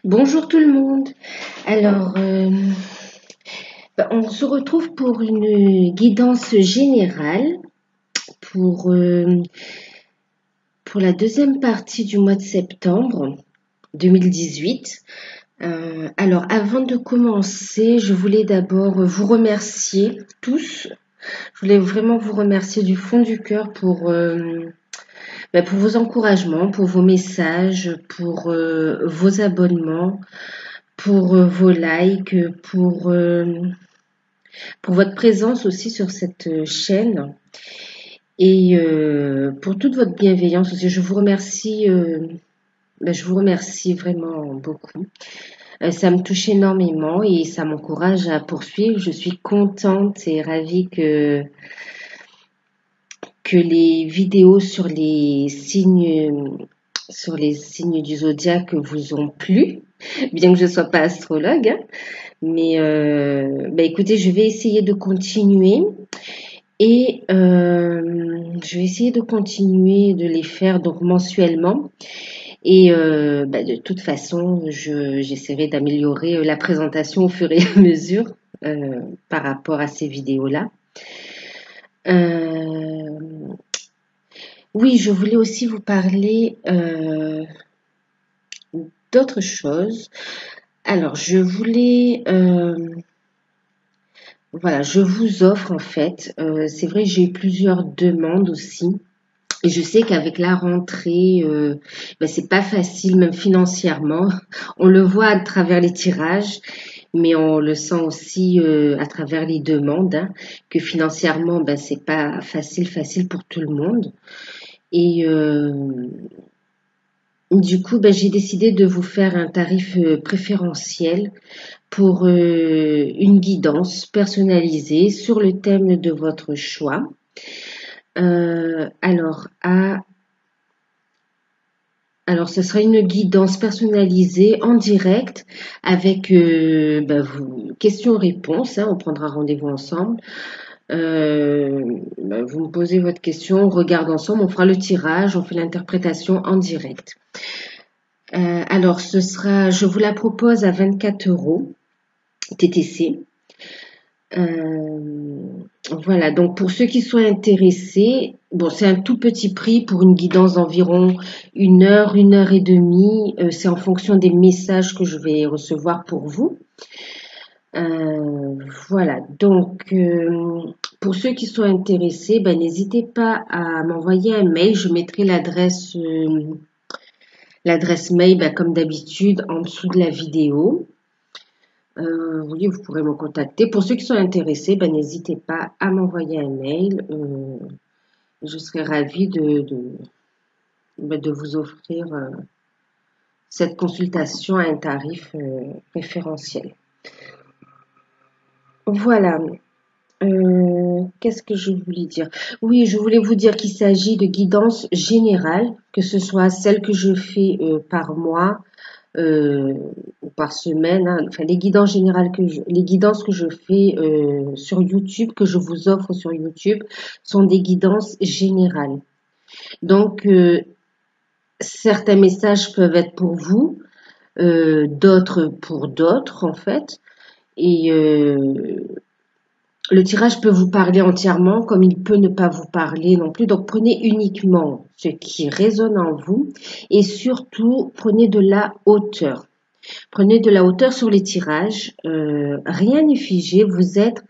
Bonjour tout le monde. Alors, on se retrouve pour une guidance générale pour, euh, pour la deuxième partie du mois de septembre 2018. Alors, avant de commencer, je voulais d'abord vous remercier tous. Je voulais vraiment vous remercier du fond du cœur pour vos encouragements, pour vos messages, pour vos abonnements, pour vos likes, pour votre présence aussi sur cette chaîne et pour toute votre bienveillance aussi. Je vous remercie vraiment beaucoup. Ça me touche énormément et ça m'encourage à poursuivre. Je suis contente et ravie que les vidéos sur les signes du zodiaque vous ont plu, bien que je ne sois pas astrologue, hein. Mais écoutez, je vais essayer de continuer et je vais essayer de continuer de les faire donc mensuellement. Et de toute façon, j'essaierai d'améliorer la présentation au fur et à mesure par rapport à ces vidéos-là. Oui, je voulais aussi vous parler d'autres choses. Alors, voilà, je vous offre en fait, c'est vrai, j'ai eu plusieurs demandes aussi. Et je sais qu'avec la rentrée, c'est pas facile, même financièrement. On le voit à travers les tirages, mais on le sent aussi à travers les demandes, hein, que financièrement, c'est pas facile pour tout le monde. Et du coup, j'ai décidé de vous faire un tarif préférentiel pour une guidance personnalisée sur le thème de votre choix. Euh, alors, à Alors, ce sera une guidance personnalisée en direct avec questions-réponses, hein, on prendra rendez-vous ensemble. Vous me posez votre question, on regarde ensemble, on fera le tirage, on fait l'interprétation en direct. Alors, je vous la propose à 24 € TTC. Voilà, donc pour ceux qui sont intéressés, bon, c'est un tout petit prix pour une guidance d'environ 1 heure et demie. C'est en fonction des messages que je vais recevoir pour vous. Voilà, donc pour ceux qui sont intéressés, n'hésitez pas à m'envoyer un mail. Je mettrai l'adresse mail comme d'habitude en dessous de la vidéo. Oui, vous pourrez me contacter. Pour ceux qui sont intéressés, n'hésitez pas à m'envoyer un mail. Je serai ravie de vous offrir cette consultation à un tarif préférentiel. Voilà. Qu'est-ce que je voulais dire? Oui, je voulais vous dire qu'il s'agit de guidance générale, que ce soit celle que je fais par mois ou par semaine, hein. Enfin, les guidances générales les guidances que je fais sur YouTube, que je vous offre sur YouTube, sont des guidances générales. Donc, certains messages peuvent être pour vous, d'autres pour d'autres en fait. Et le tirage peut vous parler entièrement comme il peut ne pas vous parler non plus. Donc prenez uniquement ce qui résonne en vous et surtout prenez de la hauteur. Prenez de la hauteur sur les tirages. Rien n'est figé. Vous êtes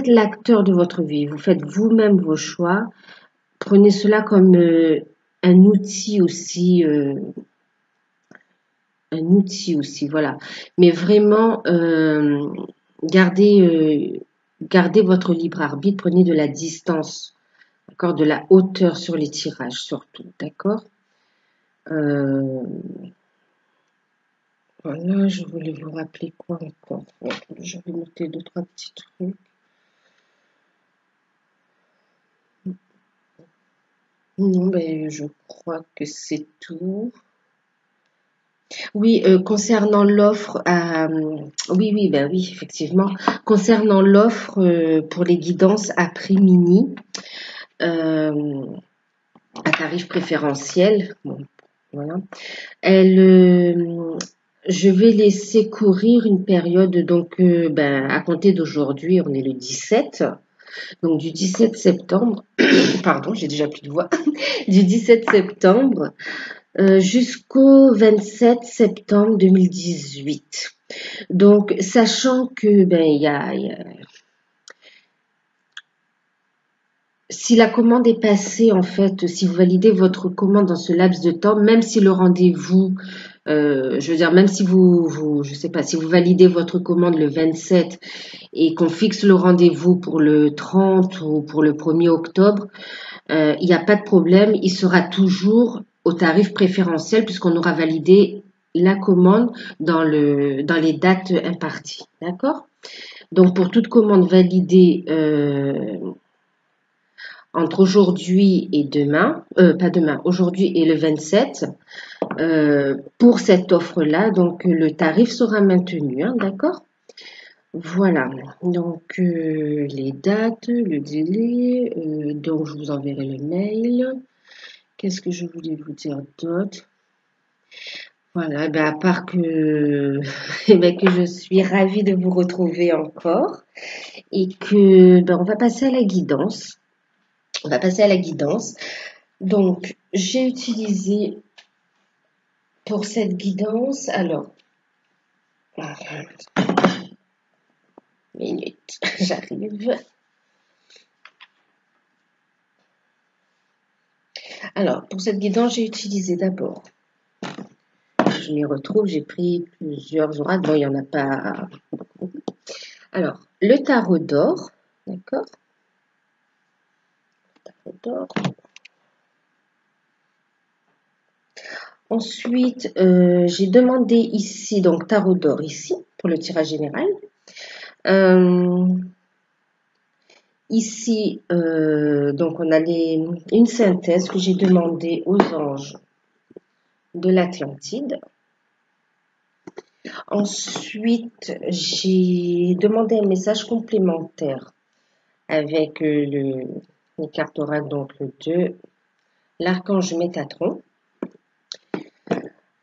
l'acteur de votre vie. Vous faites vous-même vos choix. Prenez cela comme un outil aussi. Voilà. Mais vraiment, gardez votre libre arbitre, prenez de la distance, d'accord, de la hauteur sur les tirages surtout, d'accord. Voilà, je voulais vous rappeler quoi encore. Je vais noter 2-3 petits trucs. Non, je crois que c'est tout. Oui, concernant l'offre, oui, effectivement. Concernant l'offre pour les guidances à prix mini, à tarif préférentiel, bon, Voilà. Elle, je vais laisser courir une période, donc ben, à compter d'aujourd'hui, on est le 17, donc du 17 septembre, pardon, j'ai déjà plus de voix, du 17 septembre jusqu'au 27 septembre 2018. Donc, sachant que ben, si la commande est passée, en fait, si vous validez votre commande dans ce laps de temps, même si le rendez-vous, je veux dire, même si je sais pas, si vous validez votre commande le 27 et qu'on fixe le rendez-vous pour le 30 ou pour le 1er octobre, il n'y a pas de problème, il sera toujours au tarif préférentiel puisqu'on aura validé la commande dans les dates imparties. D'accord? Donc, pour toute commande validée, entre aujourd'hui et demain, pas demain, aujourd'hui et le 27, pour cette offre-là, donc le tarif sera maintenu, hein, d'accord? Voilà, donc les dates, le délai, donc je vous enverrai le mail. Qu'est-ce que je voulais vous dire d'autre? Voilà, ben à part que, eh ben, que je suis ravie de vous retrouver encore et que ben, on va passer à la guidance. On va passer à la guidance. Donc, j'ai utilisé pour cette guidance, alors, minute, j'arrive. Alors, pour cette guidance, j'ai utilisé d'abord, je m'y retrouve, j'ai pris plusieurs oracles, bon, il n'y en a pas beaucoup. Alors, le tarot d'or, d'accord? Tarot d'or. Ensuite, j'ai demandé ici, donc tarot d'or ici, pour le tirage général. Ici, donc on a une synthèse que j'ai demandé aux anges de l'Atlantide. Ensuite, j'ai demandé un message complémentaire avec les cartes oracles, donc le 2, l'archange Métatron.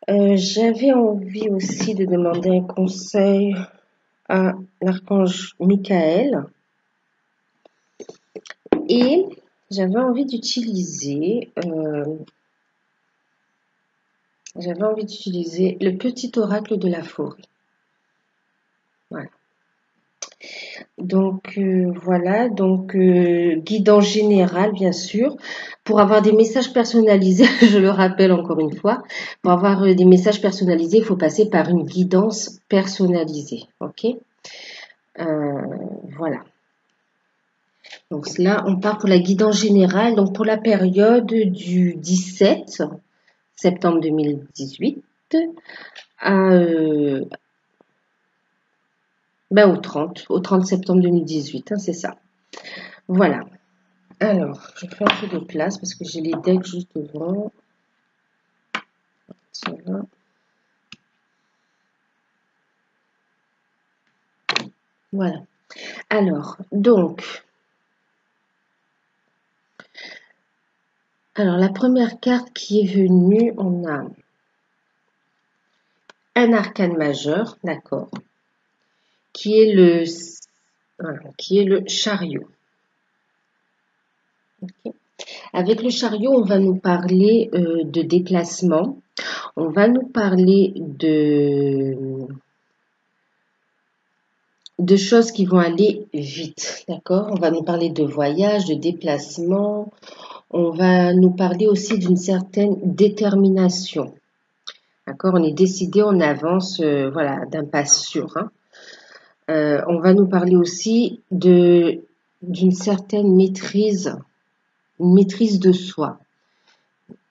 J'avais envie aussi de demander un conseil à l'archange Michael et j'avais envie d'utiliser le petit oracle de la forêt. Voilà. Donc voilà, donc guide en général bien sûr. Pour avoir des messages personnalisés, je le rappelle encore une fois, pour avoir des messages personnalisés, il faut passer par une guidance personnalisée. Ok? Voilà. Donc là, on part pour la guidance générale. Donc pour la période du 17 septembre 2018 à, ben au 30 septembre 2018, hein, c'est ça. Voilà. Alors, je fais un peu de place parce que j'ai les decks juste devant. Voilà. Voilà. Alors, donc, la première carte qui est venue, on a un arcane majeur, d'accord, qui est le chariot. Okay. Avec le chariot, on va nous parler de déplacement. On va nous parler de choses qui vont aller vite, d'accord? On va nous parler de voyage, de déplacement. On va nous parler aussi d'une certaine détermination. D'accord? On est décidé, on avance, voilà, d'un pas sûr. Hein. On va nous parler aussi d'une certaine maîtrise, une maîtrise de soi.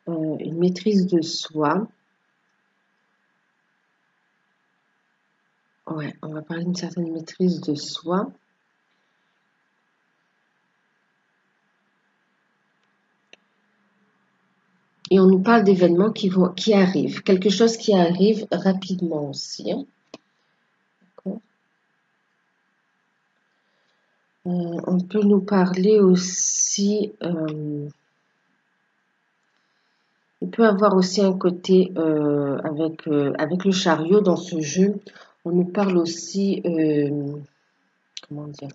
Une maîtrise de soi. Ouais, on va parler d'une certaine maîtrise de soi. Et on nous parle d'événements qui arrivent, quelque chose qui arrive rapidement aussi. Hein. On peut nous parler aussi Il peut avoir aussi un côté avec le chariot dans ce jeu. On nous parle aussi, comment dire,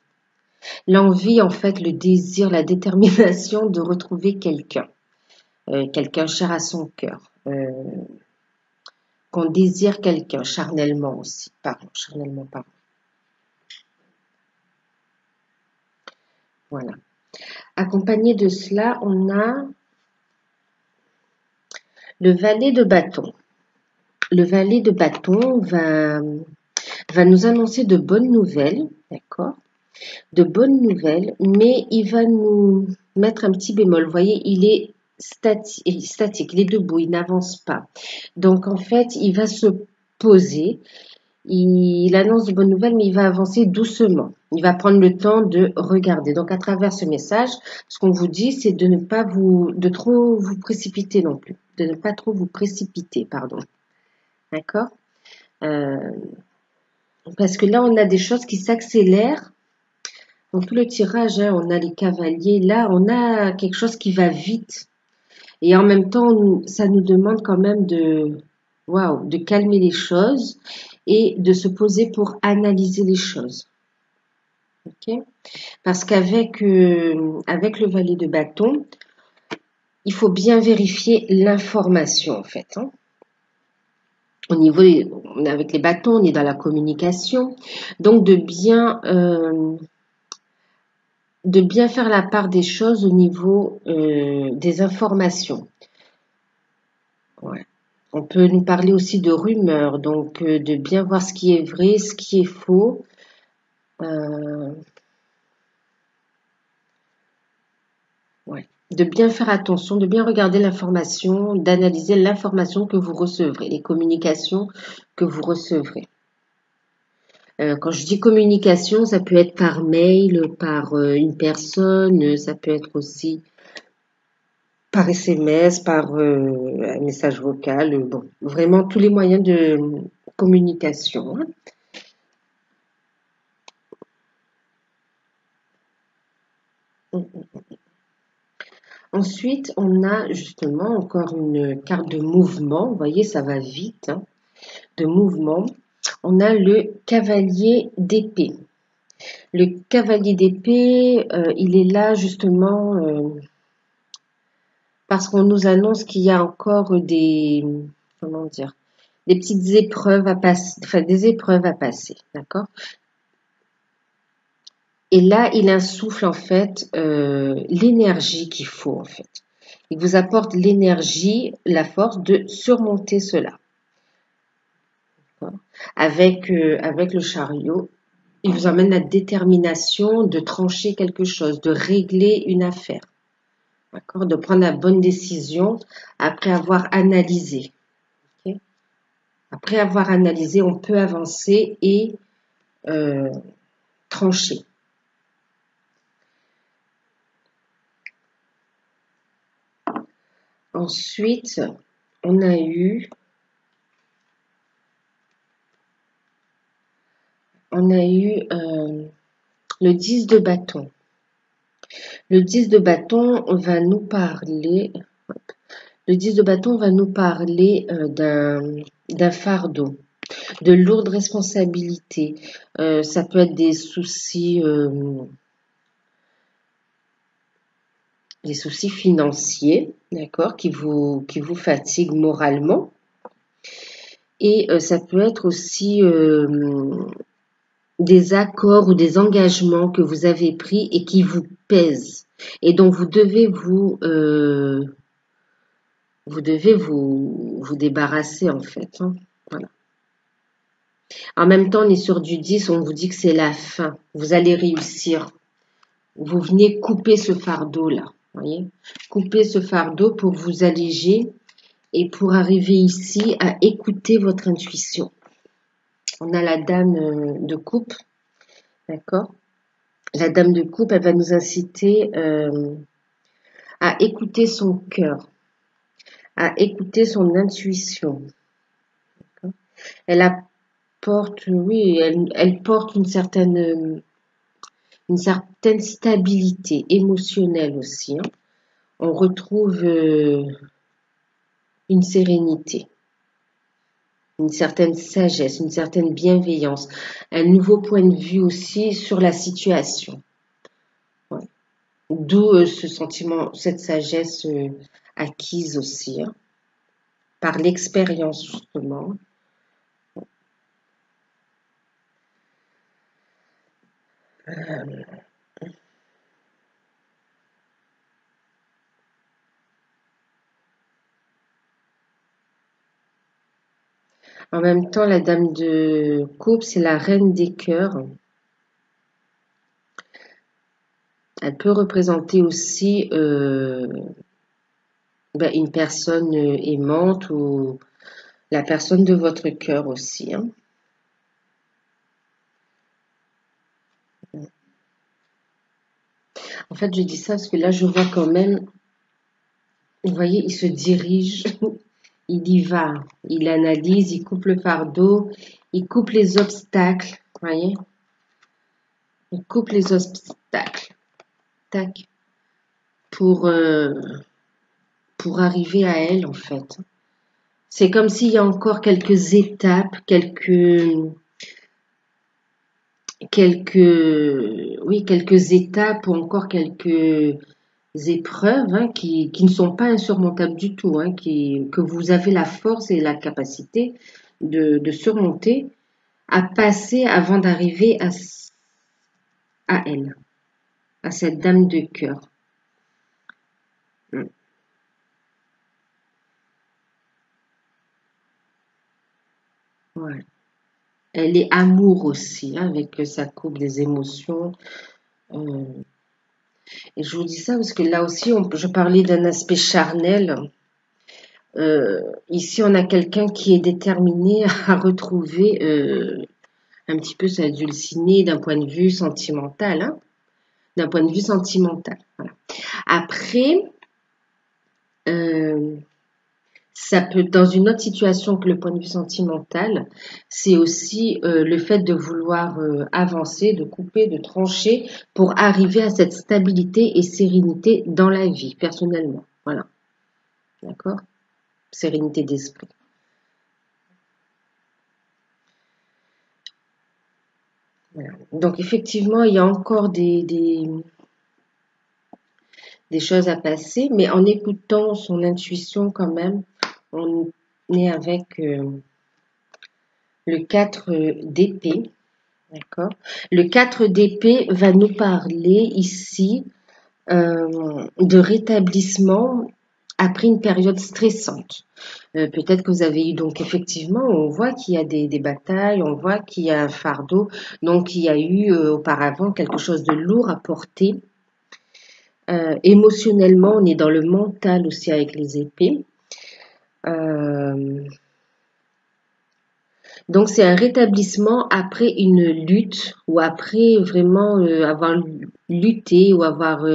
l'envie en fait, le désir, la détermination de retrouver quelqu'un, quelqu'un cher à son cœur, qu'on désire quelqu'un charnellement aussi, pardon, charnellement pardon. Voilà. Accompagné de cela, on a le valet de bâton. Le valet de bâton va nous annoncer de bonnes nouvelles, d'accord? De bonnes nouvelles, mais il va nous mettre un petit bémol. Vous voyez, il est statique, il est debout, il n'avance pas. Donc, en fait, il va se poser. Il annonce de bonnes nouvelles, mais il va avancer doucement. Il va prendre le temps de regarder. Donc, à travers ce message, ce qu'on vous dit, c'est de ne pas de trop vous précipiter non plus. De ne pas trop vous précipiter, pardon. D'accord? Euh, Parce que là, on a des choses qui s'accélèrent. Dans tout le tirage, hein, on a les cavaliers. Là, on a quelque chose qui va vite. Et en même temps, ça nous demande quand même waouh, de calmer les choses et de se poser pour analyser les choses. Ok? Parce avec le valet de bâton, il faut bien vérifier l'information en fait. Hein. Au niveau, avec les bâtons, on est dans la communication. Donc de bien faire la part des choses au niveau des informations. Ouais. On peut nous parler aussi de rumeurs, donc de bien voir ce qui est vrai, ce qui est faux. Ouais. De bien faire attention, de bien regarder l'information, d'analyser l'information que vous recevrez, les communications que vous recevrez. Quand je dis communication, ça peut être par mail, par une personne, ça peut être aussi par SMS, par un message vocal, bon, vraiment tous les moyens de communication. Hein. Ensuite, on a justement encore une carte de mouvement. Vous voyez, ça va vite, hein, de mouvement. On a le cavalier d'épée. Le cavalier d'épée, il est là justement parce qu'on nous annonce qu'il y a encore comment dire, des petites épreuves à passer, enfin des épreuves à passer, d'accord? Et là, il insuffle en fait l'énergie qu'il faut en fait. Il vous apporte l'énergie, la force de surmonter cela. Avec le chariot, il vous amène la détermination de trancher quelque chose, de régler une affaire. D'accord? De prendre la bonne décision après avoir analysé. Okay? Après avoir analysé, on peut avancer et trancher. Ensuite, on a eu le 10 de bâton. Le 10 de bâton va nous parler. Le 10 de bâton va nous parler d'un fardeau, de lourdes responsabilités. Ça peut être des soucis financiers, d'accord, qui vous fatiguent moralement. Et ça peut être aussi des accords ou des engagements que vous avez pris et qui vous pèsent et dont vous devez vous débarrasser en fait. Hein. Voilà. En même temps, on est sur du 10, on vous dit que c'est la fin. Vous allez réussir. Vous venez couper ce fardeau-là. Voyez, couper ce fardeau pour vous alléger et pour arriver ici à écouter votre intuition. On a la dame de coupe, d'accord? La dame de coupe, elle va nous inciter à écouter son cœur, à écouter son intuition. Elle apporte, oui, elle porte une certaine stabilité émotionnelle aussi. Hein. On retrouve une sérénité, une certaine sagesse, une certaine bienveillance, un nouveau point de vue aussi sur la situation. Ouais. D'où ce sentiment, cette sagesse acquise aussi, hein, par l'expérience justement. En même temps, la dame de coupe, c'est la reine des cœurs. Elle peut représenter aussi une personne aimante ou la personne de votre cœur aussi, hein. En fait, je dis ça parce que là, je vois quand même, vous voyez, il se dirige, il y va, il analyse, il coupe le fardeau, il coupe les obstacles, vous voyez, il coupe les obstacles, tac, pour, euh, pour arriver à elle, en fait. C'est comme s'il y a encore quelques étapes, quelques étapes ou encore quelques épreuves, hein, qui ne sont pas insurmontables du tout, hein, que vous avez la force et la capacité de surmonter, à passer avant d'arriver à elle, à cette dame de cœur. Ouais. Elle est amour aussi, hein, avec sa coupe des émotions. Euh, et je vous dis ça parce que là aussi, je parlais d'un aspect charnel. Ici, on a quelqu'un qui est déterminé à retrouver un petit peu sa dulcinée d'un point de vue sentimental, hein, d'un point de vue sentimental. Voilà. Après, euh, ça peut, dans une autre situation que le point de vue sentimental, c'est aussi le fait de vouloir avancer, de couper, de trancher pour arriver à cette stabilité et sérénité dans la vie, personnellement. Voilà. D'accord? Sérénité d'esprit. Voilà. Donc effectivement, il y a encore des choses à passer, mais en écoutant son intuition quand même, on est avec le 4 d'épée, d'accord? Le 4 d'épée va nous parler ici de rétablissement après une période stressante. Peut-être que vous avez eu donc effectivement, on voit qu'il y a des batailles, on voit qu'il y a un fardeau, donc il y a eu auparavant quelque chose de lourd à porter. Émotionnellement, on est dans le mental aussi avec les épées. Euh, donc c'est un rétablissement après une lutte ou après vraiment avoir lutté ou avoir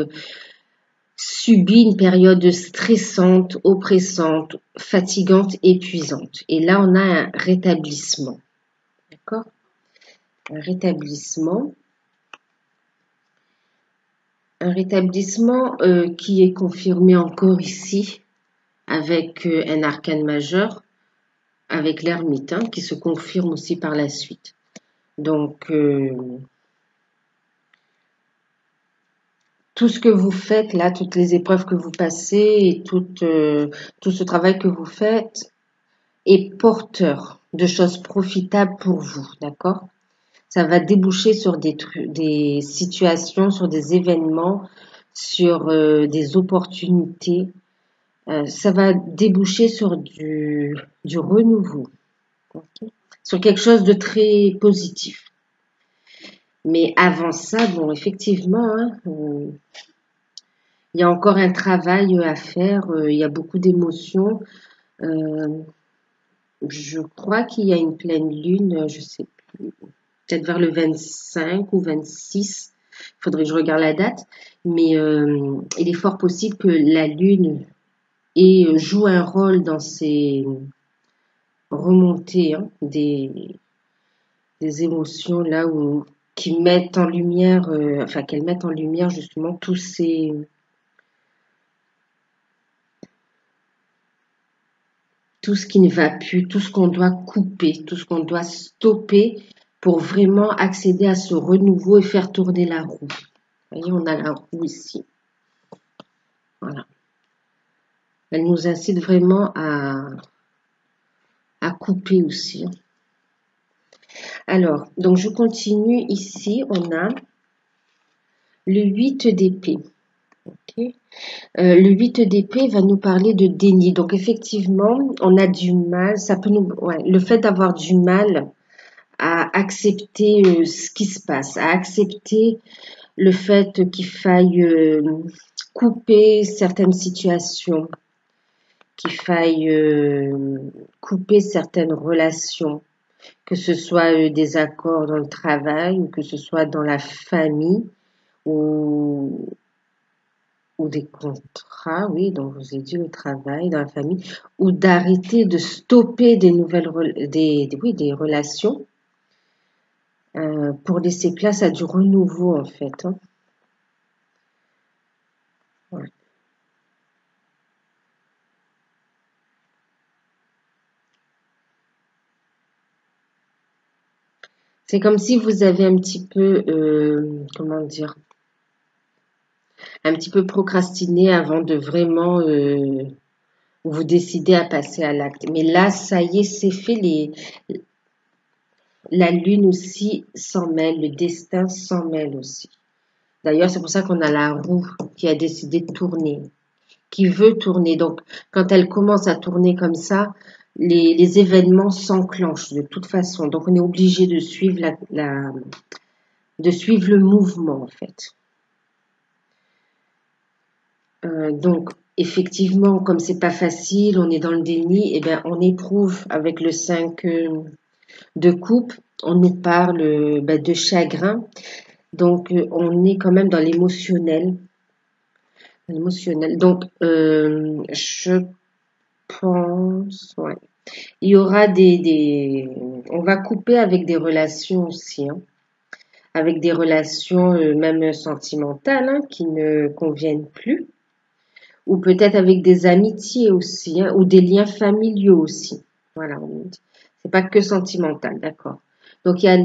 subi une période stressante, oppressante, fatigante, épuisante. Et là, on a un rétablissement. D'accord? Un rétablissement. Un rétablissement qui est confirmé encore ici avec un arcane majeur, avec l'ermite, hein, qui se confirme aussi par la suite. Donc, tout ce que vous faites là, toutes les épreuves que vous passez et tout ce travail que vous faites est porteur de choses profitables pour vous, d'accord? Ça va déboucher sur des situations, sur des événements, sur des opportunités. Ça va déboucher sur du renouveau, ok, sur quelque chose de très positif. Mais avant ça, bon, effectivement, hein, il y a encore un travail à faire. Il y a beaucoup d'émotions. Euh, je crois qu'il y a une pleine lune, je sais plus, peut-être vers le 25 ou 26. Il faudrait que je regarde la date. Mais il est fort possible que la lune joue un rôle dans ces remontées, hein, des émotions là où qui mettent en lumière, enfin qu'elles mettent en lumière justement tous ces tout ce qui ne va plus, tout ce qu'on doit couper, tout ce qu'on doit stopper pour vraiment accéder à ce renouveau et faire tourner la roue. Vous voyez, on a la roue ici. Voilà. Elle nous incite vraiment à couper aussi. Alors, donc je continue ici, on a le 8 d'épée. Okay. Le 8 d'épée va nous parler de déni. Donc effectivement, on a du mal, ça peut nous, le fait d'avoir du mal à accepter ce qui se passe, à accepter le fait qu'il faille couper certaines situations, qu'il faille couper certaines relations, que ce soit des accords dans le travail ou que ce soit dans la famille ou des contrats, oui, donc je vous ai dit le travail dans la famille, ou d'arrêter de stopper des nouvelles des relations pour laisser place à du renouveau en fait. Hein. Ouais. C'est comme si vous avez un petit peu, comment dire, un petit peu procrastiné avant de vraiment vous décider à passer à l'acte. Mais là, ça y est, c'est fait. La lune aussi s'en mêle, le destin s'en mêle aussi. D'ailleurs, c'est pour ça qu'on a la roue qui a décidé de tourner, qui veut tourner. Donc, quand elle commence à tourner comme ça, les événements s'enclenchent de toute façon. Donc, on est obligé de suivre de suivre le mouvement en fait. Donc, effectivement, comme c'est pas facile, on est dans le déni, et bien, on éprouve avec le 5 de coupe, on nous parle de chagrin. Donc, on est quand même dans l'émotionnel. Donc, je pense, ouais. Il y aura on va couper avec des relations aussi, hein, avec des relations même sentimentales hein, qui ne conviennent plus, ou peut-être avec des amitiés aussi, hein, ou des liens familiaux aussi. Voilà, c'est pas que sentimental, d'accord. Donc il y a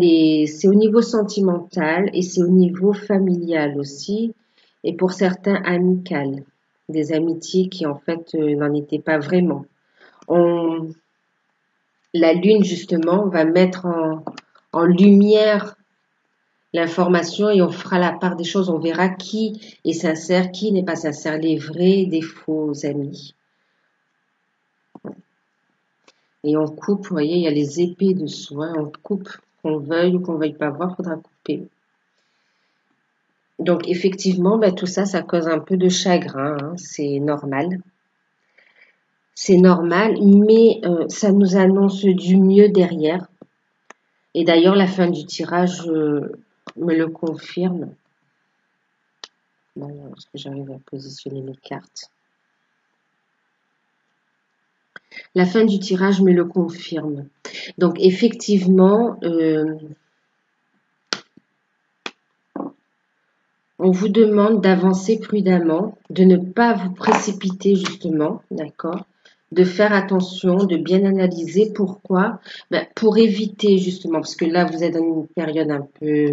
c'est au niveau sentimental et c'est au niveau familial aussi, et pour certains amical, des amitiés qui en fait n'en étaient pas vraiment. La lune justement va mettre en lumière l'information et on fera la part des choses. On verra qui est sincère, qui n'est pas sincère, les vrais des faux amis. Et on coupe, vous voyez, il y a les épées dessous. Hein, on coupe, qu'on veuille ou qu'on veuille pas voir, il faudra couper. Donc effectivement, tout ça, ça cause un peu de chagrin. Hein, c'est normal. C'est normal, mais ça nous annonce du mieux derrière. Et d'ailleurs, la fin du tirage me le confirme. Bon, est-ce que j'arrive à positionner mes cartes? La fin du tirage me le confirme. Donc, effectivement, on vous demande d'avancer prudemment, de ne pas vous précipiter justement, d'accord? De faire attention, de bien analyser. Pourquoi? Pour éviter justement, parce que là, vous êtes dans une période un peu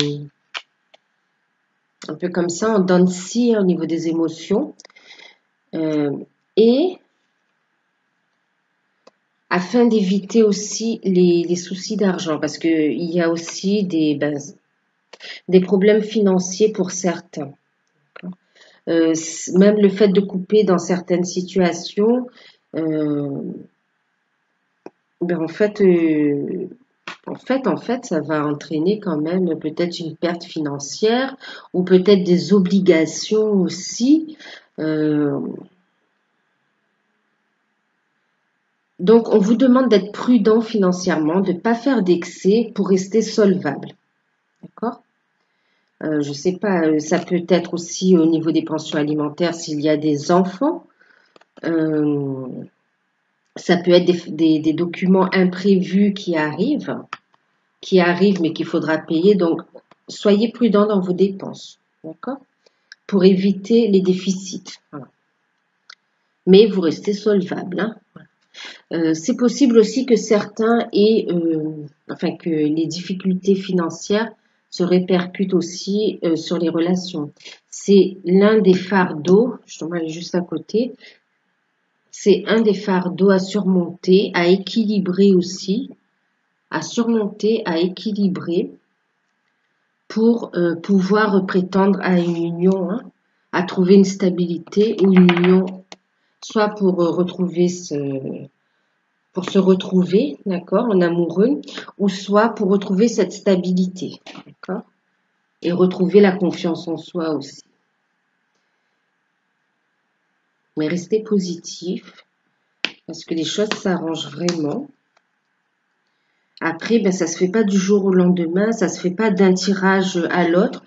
comme ça, en dents de scie au niveau des émotions. Et afin d'éviter aussi les soucis d'argent, parce qu'il y a aussi des problèmes financiers pour certains. Même le fait de couper dans certaines situations, en fait, ça va entraîner quand même peut-être une perte financière ou peut-être des obligations aussi. Donc, on vous demande d'être prudent financièrement, de ne pas faire d'excès pour rester solvable. D'accord? Je ne sais pas, ça peut être aussi au niveau des pensions alimentaires s'il y a des enfants. Ça peut être des documents imprévus qui arrivent mais qu'il faudra payer. Donc, soyez prudent dans vos dépenses. D'accord? Pour éviter les déficits. Voilà. Mais vous restez solvable. Hein? C'est possible aussi que certains aient, enfin que les difficultés financières se répercutent aussi sur les relations. C'est l'un des fardeaux, je vais aller juste à côté, c'est un des fardeaux à surmonter, à équilibrer aussi, à surmonter, à équilibrer pour pouvoir prétendre à une union, hein, à trouver une stabilité ou une union, soit pour se retrouver, d'accord, en amoureux, ou soit pour retrouver cette stabilité, d'accord, et retrouver la confiance en soi aussi. Mais restez positif, parce que les choses s'arrangent vraiment. Après, ben, ça se fait pas du jour au lendemain, ça se fait pas d'un tirage à l'autre.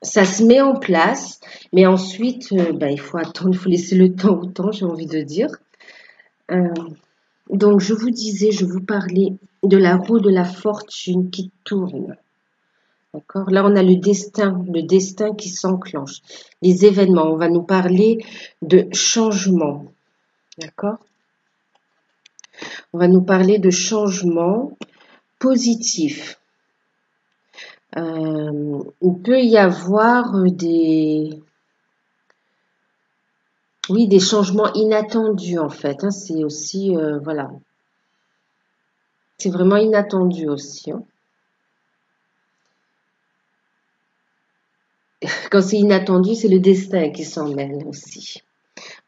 Ça se met en place, mais ensuite, ben, il faut attendre, il faut laisser le temps au temps, j'ai envie de dire. Euh, donc, je vous disais, je vous parlais de la roue de la fortune qui tourne. D'accord? Là, on a le destin qui s'enclenche. Les événements, on va nous parler de changement. D'accord? On va nous parler de changement positif. Il peut y avoir des changements inattendus en fait. Hein. C'est aussi, voilà, c'est vraiment inattendu aussi. Hein. Quand c'est inattendu, c'est le destin qui s'en mêle aussi.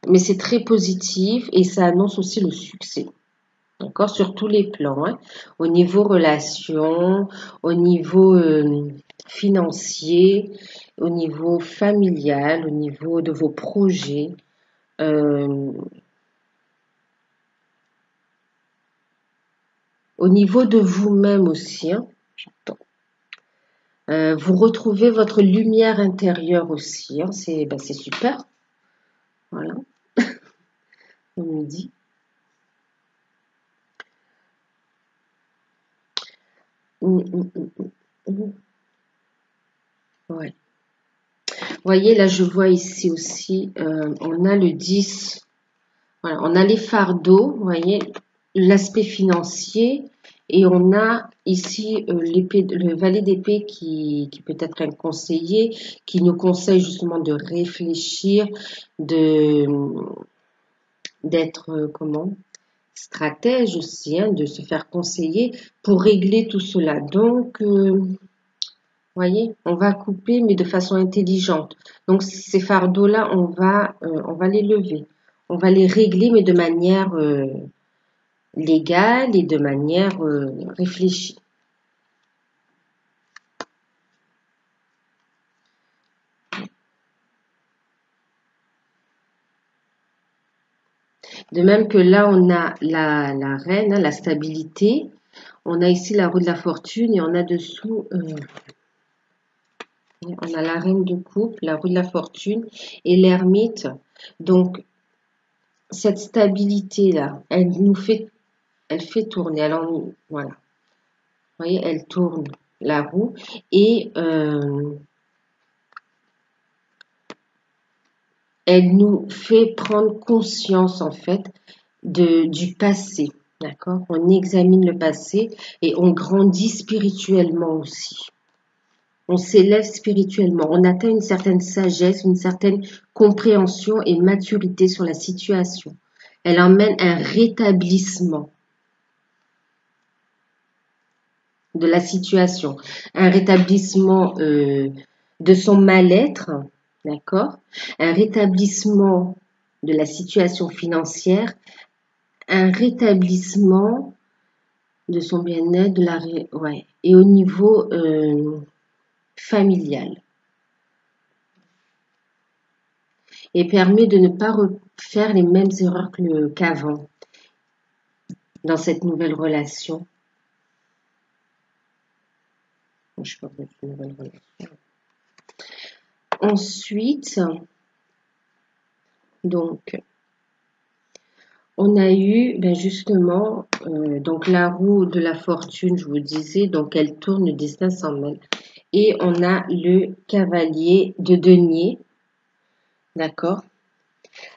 Mais c'est très positif et ça annonce aussi le succès. D'accord, sur tous les plans, hein. Au niveau relation, au niveau financier, au niveau familial, au niveau de vos projets, euh, au niveau de vous-même aussi. Hein. Vous retrouvez votre lumière intérieure aussi. Hein. C'est super. Voilà, on me dit. Ouais. Vous voyez, là, je vois ici aussi, on a le 10. Voilà, on a les fardeaux, vous voyez, l'aspect financier, et on a ici le valet d'épée qui peut être un conseiller, qui nous conseille justement de réfléchir, d'être comment stratège aussi, hein, de se faire conseiller pour régler tout cela. Donc, voyez, on va couper, mais de façon intelligente. Donc, ces fardeaux-là, on va les lever. On va les régler, mais de manière légale et de manière réfléchie. De même que là, on a la reine, hein, la stabilité. On a ici la roue de la fortune et on a dessous, on a la reine de coupe, la roue de la fortune et l'ermite. Donc, cette stabilité-là, elle fait tourner. Alors, voilà. Vous voyez, elle tourne la roue et elle nous fait prendre conscience en fait du passé. D'accord? On examine le passé et on grandit spirituellement aussi. On s'élève spirituellement. On atteint une certaine sagesse, une certaine compréhension et maturité sur la situation. Elle emmène un rétablissement de la situation, un rétablissement de son mal-être, d'accord? Un rétablissement de la situation financière, un rétablissement de son bien-être, ouais, et au niveau familial. Et permet de ne pas refaire les mêmes erreurs qu'avant dans cette nouvelle relation. Je peux remettre une nouvelle relation. Ensuite, donc, on a eu justement donc la roue de la fortune, je vous disais, donc elle tourne, le destin s'en mêle. Et on a le cavalier de denier, d'accord.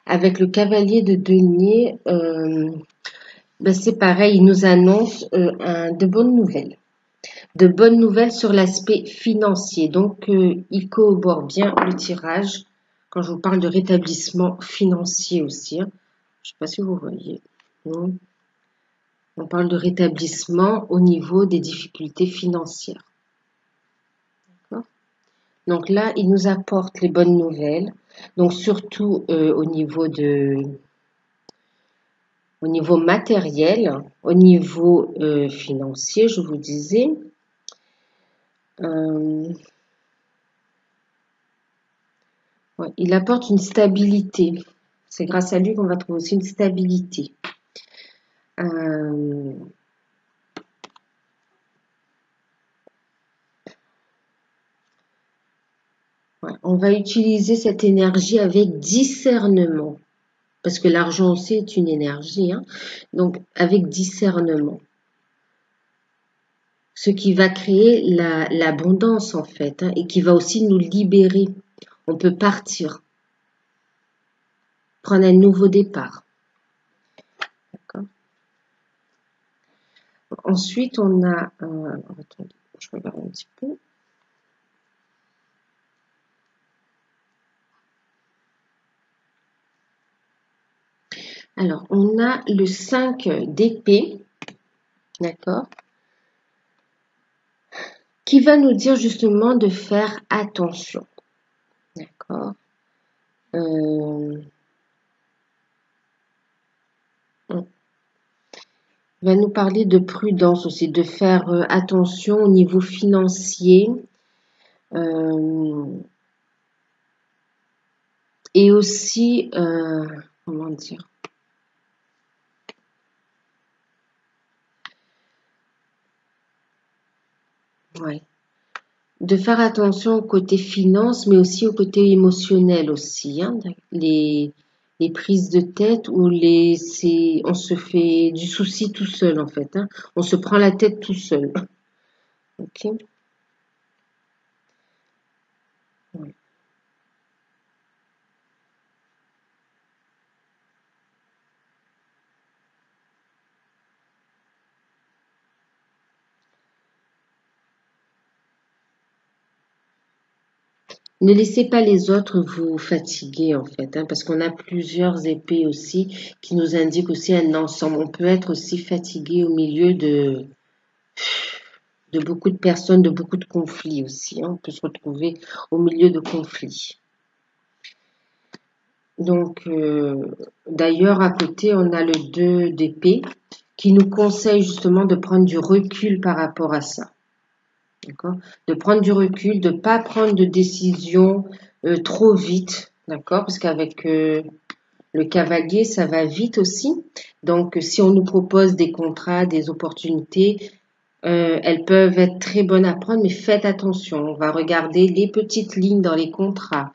Avec le cavalier de denier, ben c'est pareil, il nous annonce de bonnes nouvelles. De bonnes nouvelles sur l'aspect financier. Donc, il corrobore bien le tirage quand je vous parle de rétablissement financier aussi, hein. Je ne sais pas si vous voyez. Non. On parle de rétablissement au niveau des difficultés financières. Donc là, il nous apporte les bonnes nouvelles. Donc surtout au niveau matériel, au niveau financier, je vous disais. Ouais, il apporte une stabilité. C'est grâce à lui qu'on va trouver aussi une stabilité. Ouais, on va utiliser cette énergie avec discernement. Parce que l'argent aussi est une énergie. Hein. Donc, avec discernement. Ce qui va créer l'abondance, en fait. Hein, et qui va aussi nous libérer. On peut partir. Prendre un nouveau départ. D'accord. Ensuite, on a... attendez, je regarde un petit peu. Alors, on a le 5 d'épée, d'accord, qui va nous dire justement de faire attention, d'accord. Il va nous parler de prudence aussi, de faire attention au niveau financier et aussi, comment dire, ouais. De faire attention au côté finance, mais aussi au côté émotionnel aussi. Hein, les prises de tête où on se fait du souci tout seul en fait. Hein, on se prend la tête tout seul. Ok. Ouais. Ne laissez pas les autres vous fatiguer en fait, hein, parce qu'on a plusieurs épées aussi qui nous indiquent aussi un ensemble. On peut être aussi fatigué au milieu de beaucoup de personnes, de beaucoup de conflits aussi. Hein. On peut se retrouver au milieu de conflits. Donc, d'ailleurs, à côté, on a le 2 d'épée qui nous conseille justement de prendre du recul par rapport à ça. D'accord? De prendre du recul, de ne pas prendre de décision trop vite. D'accord? Parce qu'avec le cavalier, ça va vite aussi. Donc, si on nous propose des contrats, des opportunités, elles peuvent être très bonnes à prendre, mais faites attention. On va regarder les petites lignes dans les contrats.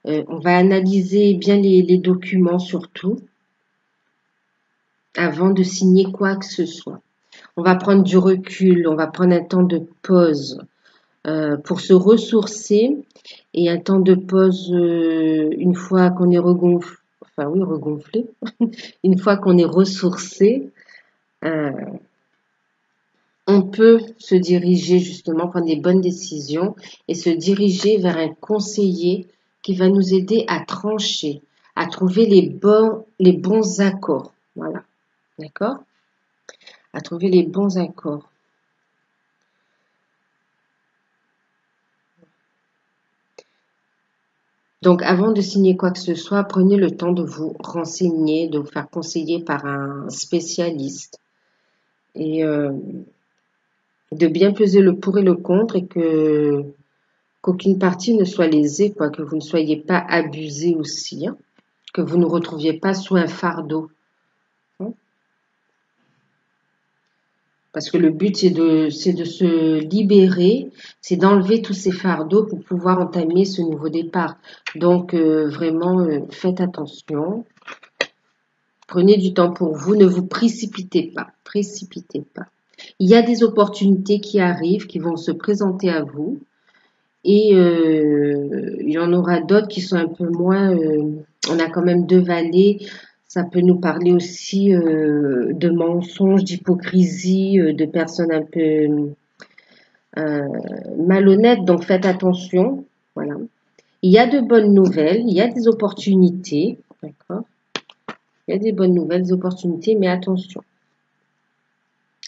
On va analyser bien les documents surtout avant de signer quoi que ce soit. On va prendre du recul, on va prendre un temps de pause pour se ressourcer et un temps de pause une fois qu'on est regonflé, une fois qu'on est ressourcé, on peut se diriger justement, prendre des bonnes décisions et se diriger vers un conseiller qui va nous aider à trancher, à trouver les bons accords. Voilà. D'accord? À trouver les bons accords. Donc, avant de signer quoi que ce soit, prenez le temps de vous renseigner, de vous faire conseiller par un spécialiste et de bien peser le pour et le contre et qu'aucune partie ne soit lésée, quoi, que vous ne soyez pas abusé aussi, hein, que vous ne retrouviez pas sous un fardeau. Hein. Parce que le but, c'est de se libérer, c'est d'enlever tous ces fardeaux pour pouvoir entamer ce nouveau départ. Donc, vraiment, faites attention. Prenez du temps pour vous, ne vous précipitez pas. Précipitez pas. Il y a des opportunités qui arrivent, qui vont se présenter à vous. Et il y en aura d'autres qui sont un peu moins On a quand même deux valets. Ça peut nous parler aussi de mensonges, d'hypocrisie, de personnes un peu malhonnêtes. Donc faites attention. Voilà. Il y a de bonnes nouvelles, il y a des opportunités. D'accord. Il y a des bonnes nouvelles, des opportunités, mais attention.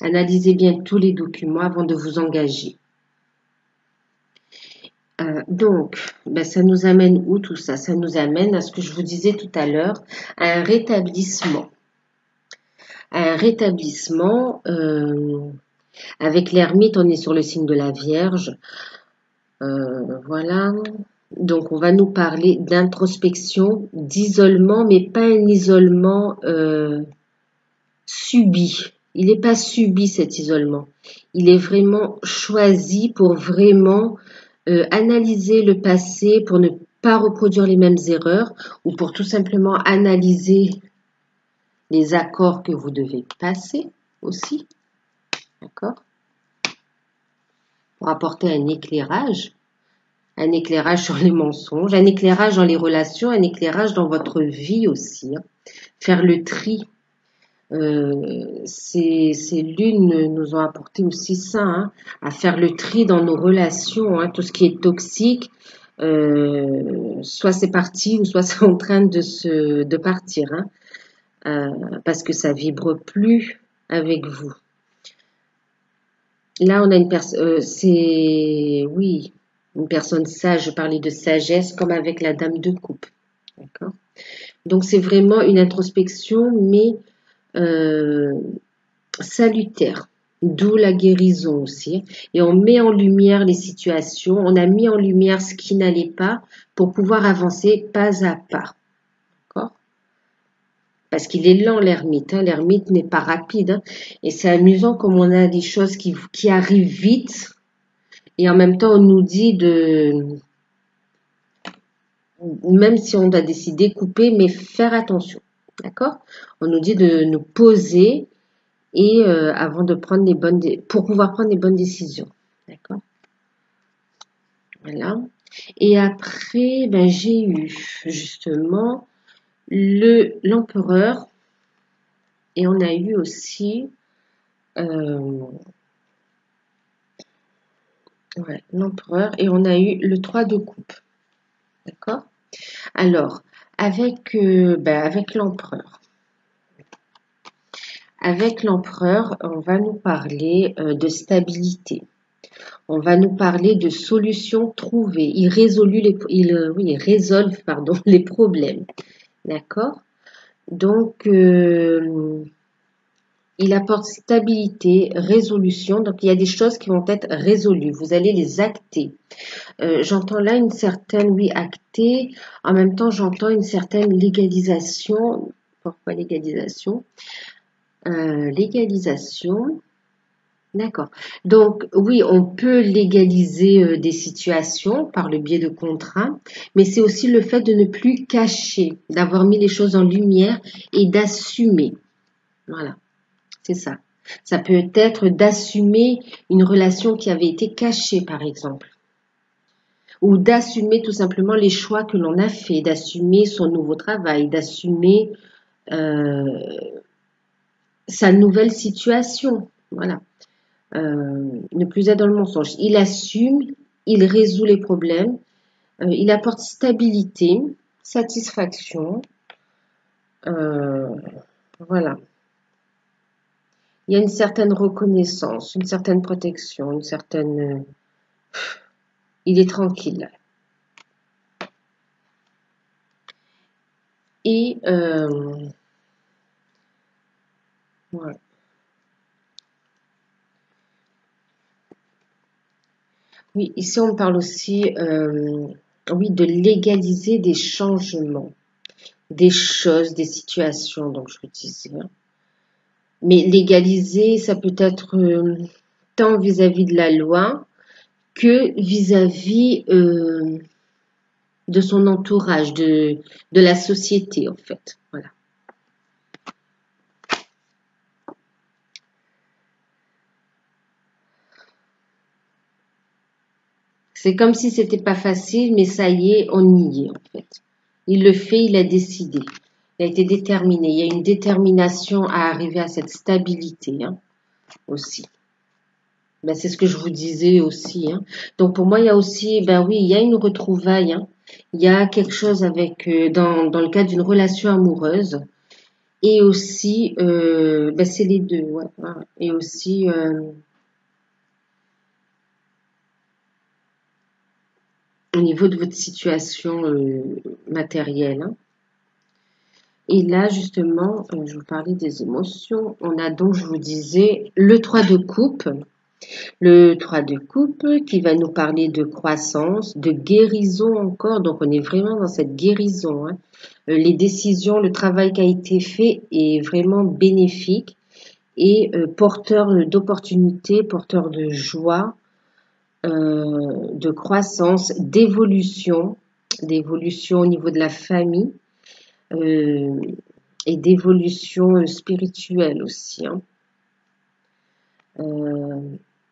Analysez bien tous les documents avant de vous engager. Donc, ben, ça nous amène où tout ça? Ça nous amène à ce que je vous disais tout à l'heure, à un rétablissement. Un rétablissement, avec l'ermite, on est sur le signe de la Vierge. Voilà. Donc, on va nous parler d'introspection, d'isolement, mais pas un isolement subi. Il n'est pas subi cet isolement. Il est vraiment choisi pour vraiment analyser le passé, pour ne pas reproduire les mêmes erreurs ou pour tout simplement analyser les accords que vous devez passer aussi. D'accord? Pour apporter un éclairage sur les mensonges, un éclairage dans les relations, un éclairage dans votre vie aussi. Hein. Faire le tri. Ces lunes nous ont apporté aussi ça, hein, à faire le tri dans nos relations, hein, tout ce qui est toxique, soit c'est parti ou soit c'est en train de partir, hein, parce que ça vibre plus avec vous. Là, on a une personne, oui, une personne sage. Je parlais de sagesse, comme avec la dame de coupe, d'accord. Donc c'est vraiment une introspection, mais salutaire, d'où la guérison aussi. Et on met en lumière les situations, on a mis en lumière ce qui n'allait pas pour pouvoir avancer pas à pas. D'accord? Parce qu'il est lent l'ermite, hein. L'ermite n'est pas rapide. Hein. Et c'est amusant comme on a des choses qui arrivent vite et en même temps on nous dit même si on a décidé couper, mais faire attention. D'accord? On nous dit de nous poser et avant de prendre pour pouvoir prendre les bonnes décisions. D'accord? Voilà. Et après, ben, j'ai eu justement l'empereur et on a eu aussi l'empereur et on a eu le 3 de coupe. D'accord? Alors, avec l'empereur. Avec l'empereur, on va nous parler de stabilité. On va nous parler de solutions trouvées. Il résolve les problèmes. D'accord? Donc, il apporte stabilité, résolution. Donc, il y a des choses qui vont être résolues. Vous allez les acter. J'entends là une certaine, oui, acter. En même temps, j'entends une certaine légalisation. Pourquoi légalisation? Légalisation. D'accord. Donc, oui, on peut légaliser des situations par le biais de contrats, mais c'est aussi le fait de ne plus cacher, d'avoir mis les choses en lumière et d'assumer. Voilà, c'est ça. Ça peut être d'assumer une relation qui avait été cachée, par exemple, ou d'assumer tout simplement les choix que l'on a fait, d'assumer son nouveau travail, d'assumer euh, sa nouvelle situation. Voilà. Ne plus être dans le mensonge. Il assume, il résout les problèmes, il apporte stabilité, satisfaction. Voilà. Il y a une certaine reconnaissance, une certaine protection, une certaine... il est tranquille. Et... ouais. Oui, ici on parle aussi oui, de légaliser des changements, des choses, des situations, donc je le disais. Hein. Mais légaliser, ça peut être tant vis-à-vis de la loi que vis-à-vis de son entourage, de la société en fait. Voilà. C'est comme si c'était pas facile, mais ça y est, on y est en fait. Il le fait, il a décidé. Il a été déterminé. Il y a une détermination à arriver à cette stabilité hein, aussi. Ben, c'est ce que je vous disais aussi. Hein. Donc pour moi, il y a aussi, ben oui, il y a une retrouvaille. Hein. Il y a quelque chose avec dans le cadre d'une relation amoureuse. Et aussi, ben c'est les deux. Ouais, ouais. Et aussi, au niveau de votre situation matérielle. Hein. Et là, justement, je vous parlais des émotions. On a donc, je vous disais, le 3 de coupe. Le 3 de coupe qui va nous parler de croissance, de guérison encore. Donc, on est vraiment dans cette guérison. Hein. Les décisions, le travail qui a été fait est vraiment bénéfique et porteur d'opportunités, porteur de joie, de croissance, d'évolution au niveau de la famille et d'évolution spirituelle aussi. Hein.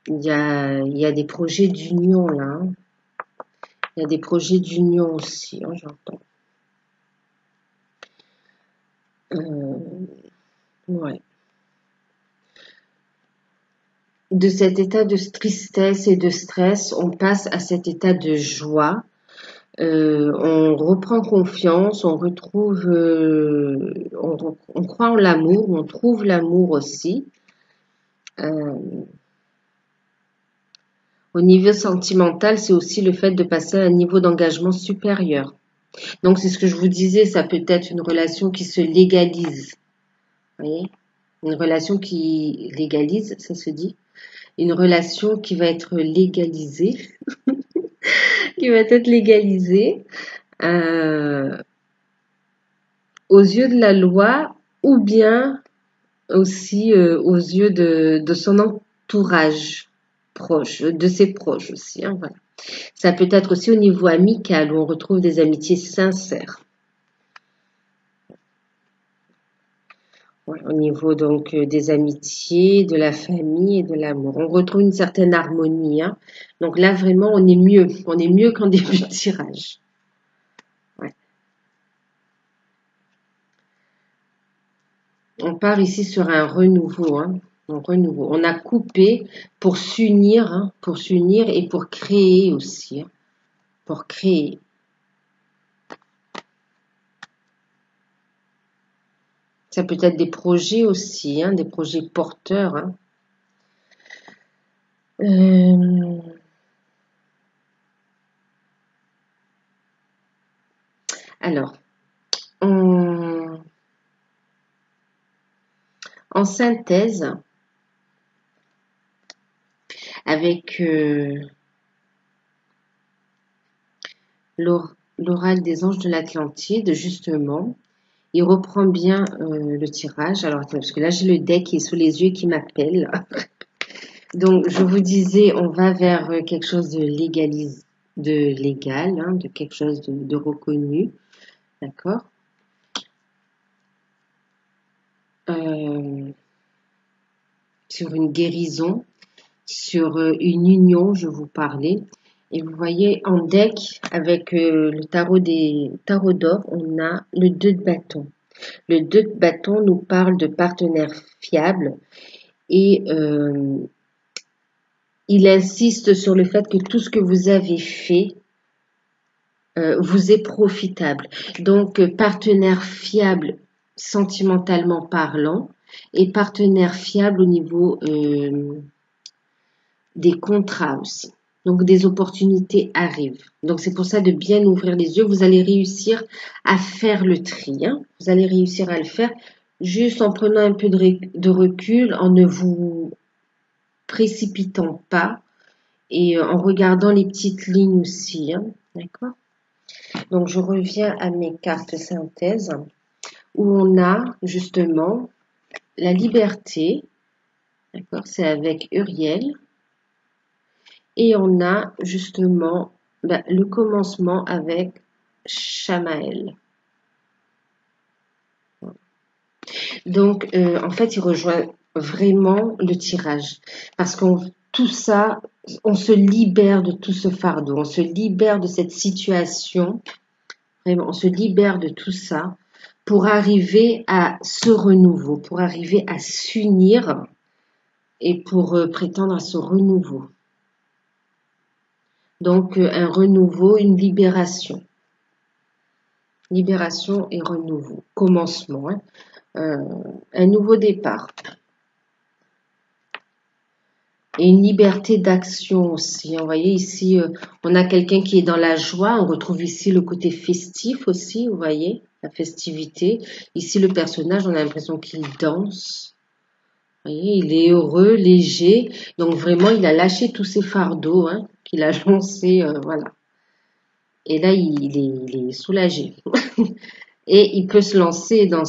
Il y a des projets d'union là. Hein. Il y a des projets d'union aussi, hein, j'entends. Ouais. De cet état de tristesse et de stress, on passe à cet état de joie. On reprend confiance, on retrouve, on croit en l'amour, on trouve l'amour aussi. Au niveau sentimental, c'est aussi le fait de passer à un niveau d'engagement supérieur. Donc, c'est ce que je vous disais, ça peut être une relation qui se légalise. Vous voyez? Une relation qui légalise, ça se dit. Une relation qui va être légalisée, qui va être légalisée aux yeux de la loi ou bien aussi aux yeux de son entourage proche, de ses proches aussi. Hein, voilà. Ça peut être aussi au niveau amical où on retrouve des amitiés sincères. Ouais, au niveau donc des amitiés, de la famille et de l'amour. On retrouve une certaine harmonie. Hein. Donc là vraiment on est mieux. On est mieux qu'en début de tirage. Ouais. On part ici sur un renouveau. Hein. Un renouveau. On a coupé pour s'unir, hein, et pour créer aussi. Hein. Pour créer. Ça peut être des projets aussi, hein, des projets porteurs. Hein. Alors, en synthèse, avec l'oral des anges de l'Atlantide, justement, il reprend bien le tirage. Alors, parce que là, j'ai le deck qui est sous les yeux qui m'appelle. Donc, je vous disais, on va vers quelque chose de légal, hein, de quelque chose de reconnu. D'accord sur une guérison, sur une union, je vous parlais. Et vous voyez, en deck, avec le tarot d'or, on a le 2 de bâton. Le 2 de bâton nous parle de partenaires fiables et il insiste sur le fait que tout ce que vous avez fait vous est profitable. Donc, partenaire fiable sentimentalement parlant et partenaire fiable au niveau des contrats aussi. Donc, des opportunités arrivent. Donc, c'est pour ça de bien ouvrir les yeux. Vous allez réussir à faire le tri. Hein. Vous allez réussir à le faire juste en prenant un peu de recul, en ne vous précipitant pas et en regardant les petites lignes aussi. Hein. D'accord ? Donc, je reviens à mes cartes synthèse où on a justement la liberté. D'accord ? C'est avec Uriel. Et on a justement le commencement avec Shamael. Donc, en fait, il rejoint vraiment le tirage. Parce qu'on tout ça, on se libère de tout ce fardeau. On se libère de cette situation Vraiment, on se libère de tout ça pour arriver à ce renouveau, pour arriver à s'unir et pour prétendre à ce renouveau. Donc, un renouveau, une libération. Libération et renouveau. Commencement, hein. Un nouveau départ. Et une liberté d'action aussi. Vous voyez ici, on a quelqu'un qui est dans la joie. On retrouve ici le côté festif aussi, vous voyez, la festivité. Ici, le personnage, on a l'impression qu'il danse. Vous voyez, il est heureux, léger. Donc vraiment, il a lâché tous ses fardeaux, hein, qu'il a lancés, voilà. Et là, il est soulagé. Et il peut se lancer dans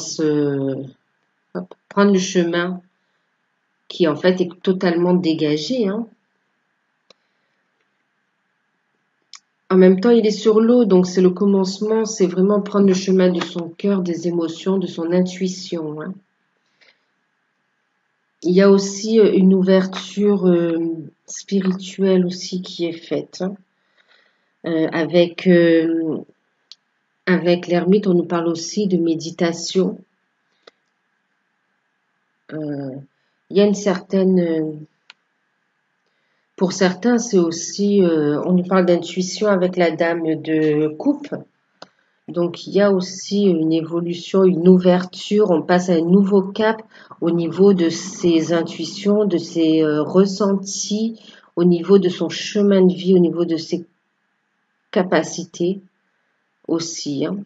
prendre le chemin qui en fait est totalement dégagé, hein. En même temps, il est sur l'eau, donc c'est le commencement, c'est vraiment prendre le chemin de son cœur, des émotions, de son intuition, hein. Il y a aussi une ouverture spirituelle aussi qui est faite, hein. Avec l'ermite, on nous parle aussi de méditation. Il y a une certaine... pour certains, c'est aussi... on nous parle d'intuition avec la dame de coupe. Donc, il y a aussi une évolution, une ouverture. On passe à un nouveau cap au niveau de ses intuitions, de ses ressentis, au niveau de son chemin de vie, au niveau de ses capacités aussi, hein.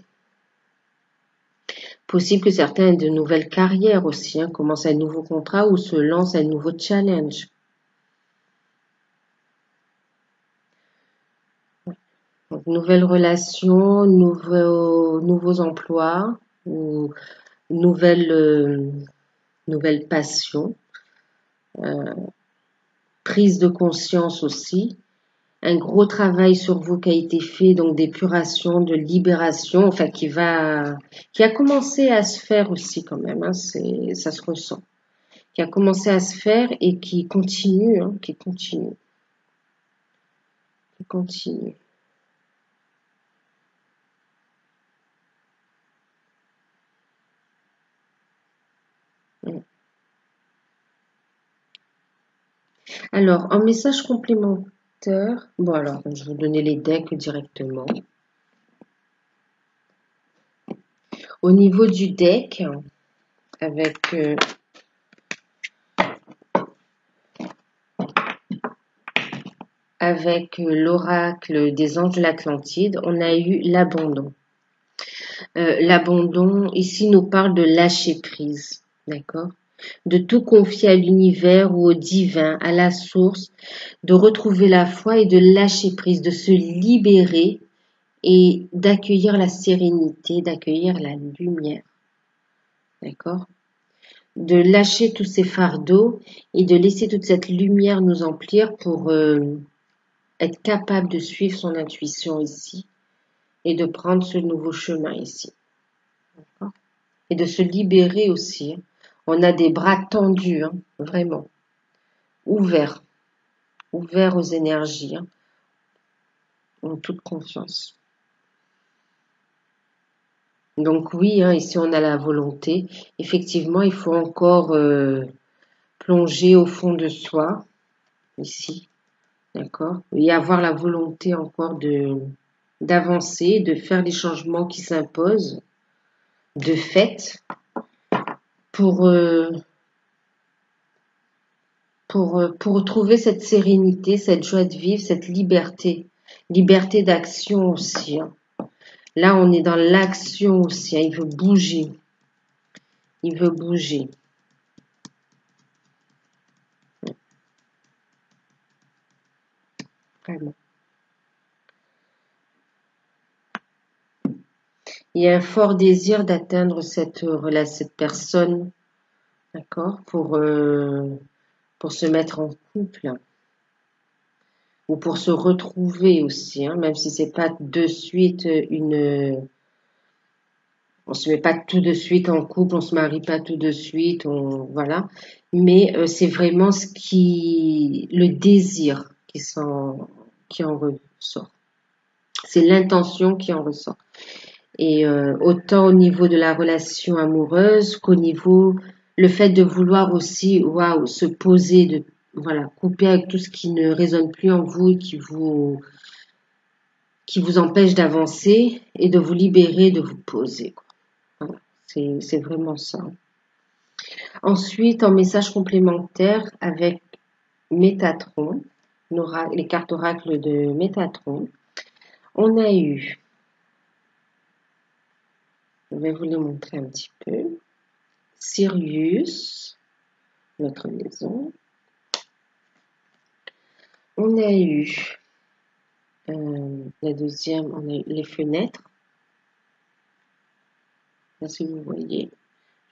Possible que certains aient de nouvelles carrières aussi, hein, commencent un nouveau contrat ou se lancent un nouveau challenge. Donc, nouvelles relations, nouveaux emplois ou nouvelles passions, prise de conscience aussi. Un gros travail sur vous qui a été fait, donc d'épuration, de libération, enfin qui a commencé à se faire aussi quand même, hein, ça se ressent, qui a commencé à se faire et qui continue, hein, qui continue. Alors, en message complémentaire, bon alors, je vais vous donner les decks directement. Au niveau du deck, avec l'oracle des anges de l'Atlantide, on a eu l'abandon. L'abandon, ici, nous parle de lâcher prise, d'accord? De tout confier à l'univers ou au divin, à la source, de retrouver la foi et de lâcher prise, de se libérer et d'accueillir la sérénité, d'accueillir la lumière, d'accord? De lâcher tous ces fardeaux et de laisser toute cette lumière nous emplir pour être capable de suivre son intuition ici et de prendre ce nouveau chemin ici. D'accord? Et de se libérer aussi. On a des bras tendus, hein, vraiment, ouverts aux énergies, hein, en toute confiance. Donc oui, hein, ici on a la volonté. Effectivement, il faut encore plonger au fond de soi, ici, d'accord? Et avoir la volonté encore d'avancer, de faire les changements qui s'imposent, de fait, pour retrouver cette sérénité, cette joie de vivre, cette liberté d'action aussi, hein. Là, on est dans l'action aussi, hein. Il veut bouger. Vraiment. Il y a un fort désir d'atteindre cette personne, d'accord, pour se mettre en couple ou pour se retrouver aussi, hein, même si c'est pas de suite on se met pas tout de suite en couple, on se marie pas tout de suite, voilà, mais c'est vraiment le désir qui en ressort. C'est l'intention qui en ressort. Et autant au niveau de la relation amoureuse qu'au niveau, le fait de vouloir aussi, waouh, se poser, de, voilà, couper avec tout ce qui ne résonne plus en vous et qui vous empêche d'avancer et de vous libérer, de vous poser, quoi. Voilà, c'est vraiment ça. Ensuite, en message complémentaire avec Métatron, les cartes oracles de Métatron, on a eu, je vais vous les montrer un petit peu, Sirius, notre maison. On a eu la deuxième, on a eu les fenêtres. Là, si vous voyez,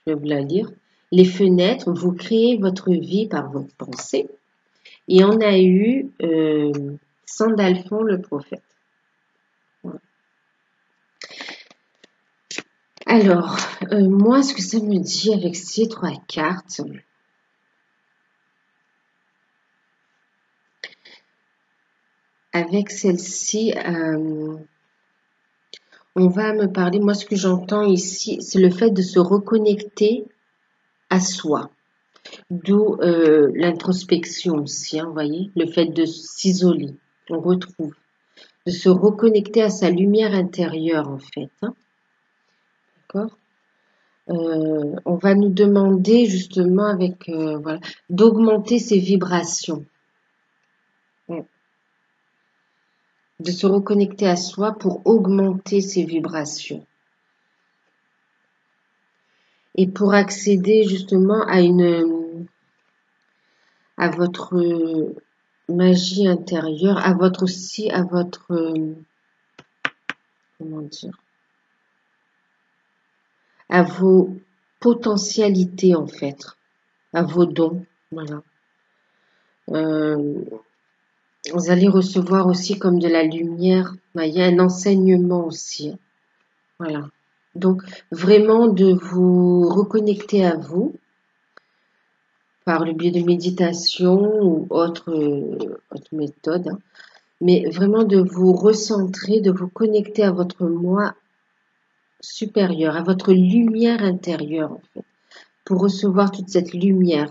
je vais vous la lire. Les fenêtres, vous créez votre vie par votre pensée. Et on a eu Sandalphon le prophète. Voilà. Alors, moi, ce que ça me dit avec ces trois cartes, avec celle-ci, on va me parler, moi ce que j'entends ici, c'est le fait de se reconnecter à soi. D'où l'introspection aussi, hein, vous voyez, le fait de s'isoler, on retrouve, de se reconnecter à sa lumière intérieure en fait. Hein, d'accord. On va nous demander justement avec voilà, d'augmenter ses vibrations, de se reconnecter à soi pour augmenter ses vibrations et pour accéder justement à votre magie intérieure, à votre aussi à votre comment dire, à vos potentialités en fait, à vos dons, voilà. Vous allez recevoir aussi comme de la lumière, il y a un enseignement aussi, hein, voilà. Donc vraiment de vous reconnecter à vous par le biais de méditation ou autre méthode, hein, mais vraiment de vous recentrer, de vous connecter à votre moi supérieur, à votre lumière intérieure en fait, pour recevoir toute cette lumière,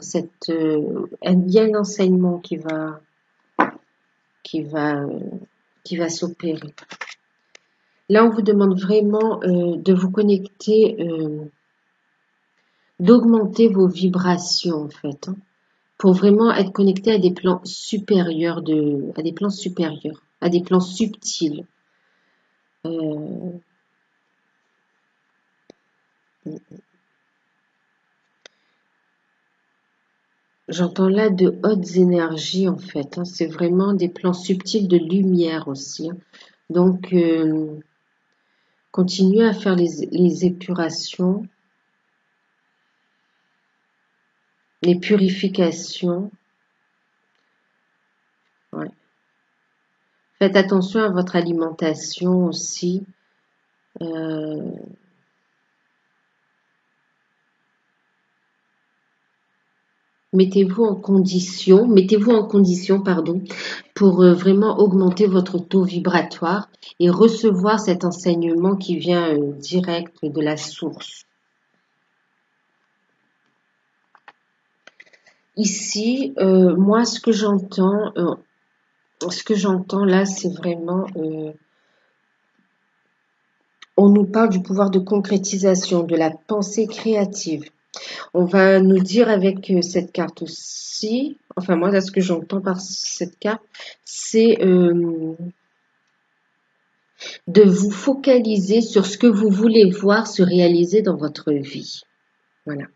il y a un enseignement qui va, euh, qui va s'opérer. Là, on vous demande vraiment de vous connecter, d'augmenter vos vibrations en fait, hein, pour vraiment être connecté à des plans supérieurs, à des plans supérieurs, à des plans subtils. Euh, J'entends là de hautes énergies en fait, hein, c'est vraiment des plans subtils de lumière aussi, hein. Donc, continuez à faire les épurations, les purifications. Ouais. Faites attention à votre alimentation aussi. Euh, mettez-vous en condition, pardon, pour vraiment augmenter votre taux vibratoire et recevoir cet enseignement qui vient direct de la source. Ici, moi, ce que j'entends là, c'est vraiment, on nous parle du pouvoir de concrétisation, de la pensée créative. On va nous dire avec cette carte-ci, enfin moi, là, ce que j'entends par cette carte, c'est de vous focaliser sur ce que vous voulez voir se réaliser dans votre vie. Voilà.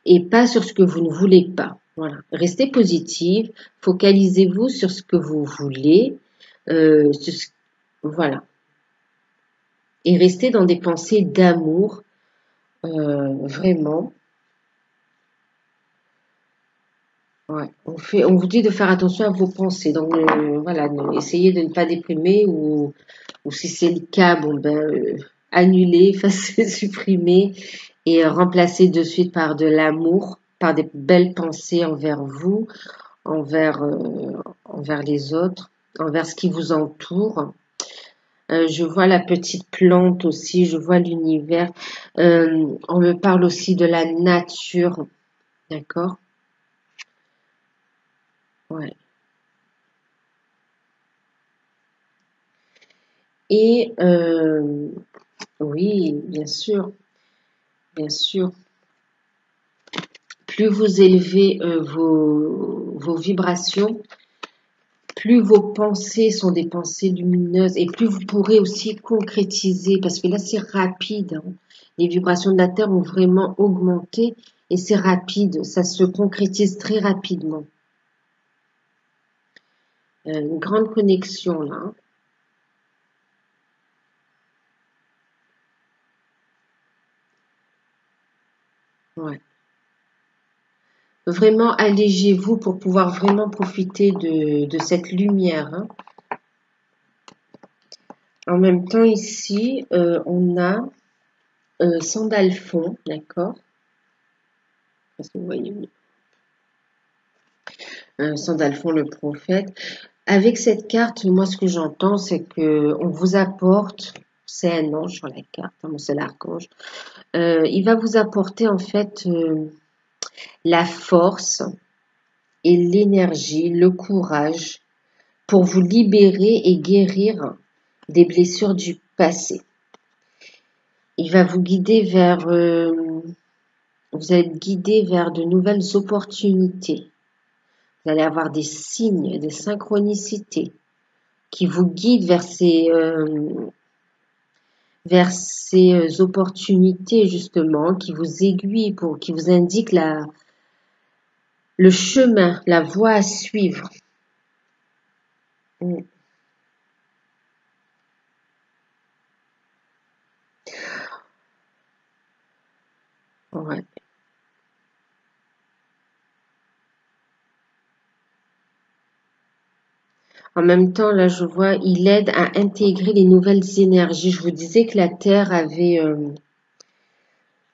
Et pas sur ce que vous ne voulez pas. Voilà. Restez positive, focalisez-vous sur ce que vous voulez, voilà. Et restez dans des pensées d'amour, vraiment. Ouais. On vous dit de faire attention à vos pensées. Donc voilà, essayez de ne pas déprimer ou si c'est le cas, bon ben annulez, supprimer et remplacer de suite par de l'amour, par des belles pensées envers vous, envers les autres, envers ce qui vous entoure. Je vois la petite plante aussi, je vois l'univers. On me parle aussi de la nature, d'accord? Ouais. Et oui, bien sûr. Plus vous élevez vos vibrations, plus vos pensées sont des pensées lumineuses et plus vous pourrez aussi concrétiser, parce que là c'est rapide, hein. Les vibrations de la Terre ont vraiment augmenté et c'est rapide, ça se concrétise très rapidement. Une grande connexion là, hein. Ouais. Vraiment allégez-vous pour pouvoir vraiment profiter de cette lumière, hein. En même temps ici, on a Sandalphon, d'accord? Parce que vous voyez, Sandalphon le prophète. Avec cette carte, moi ce que j'entends, c'est que on vous apporte, c'est un ange sur la carte, hein, bon, c'est l'archange. Il va vous apporter en fait la force et l'énergie, le courage pour vous libérer et guérir des blessures du passé. Il va vous guider vers, vous êtes guidé vers de nouvelles opportunités. Vous allez avoir des signes, des synchronicités qui vous guident vers ces opportunités justement, qui vous aiguillent qui vous indiquent le chemin, la voie à suivre. Mm. Ouais. En même temps, là, je vois, il aide à intégrer les nouvelles énergies. Je vous disais que la Terre avait,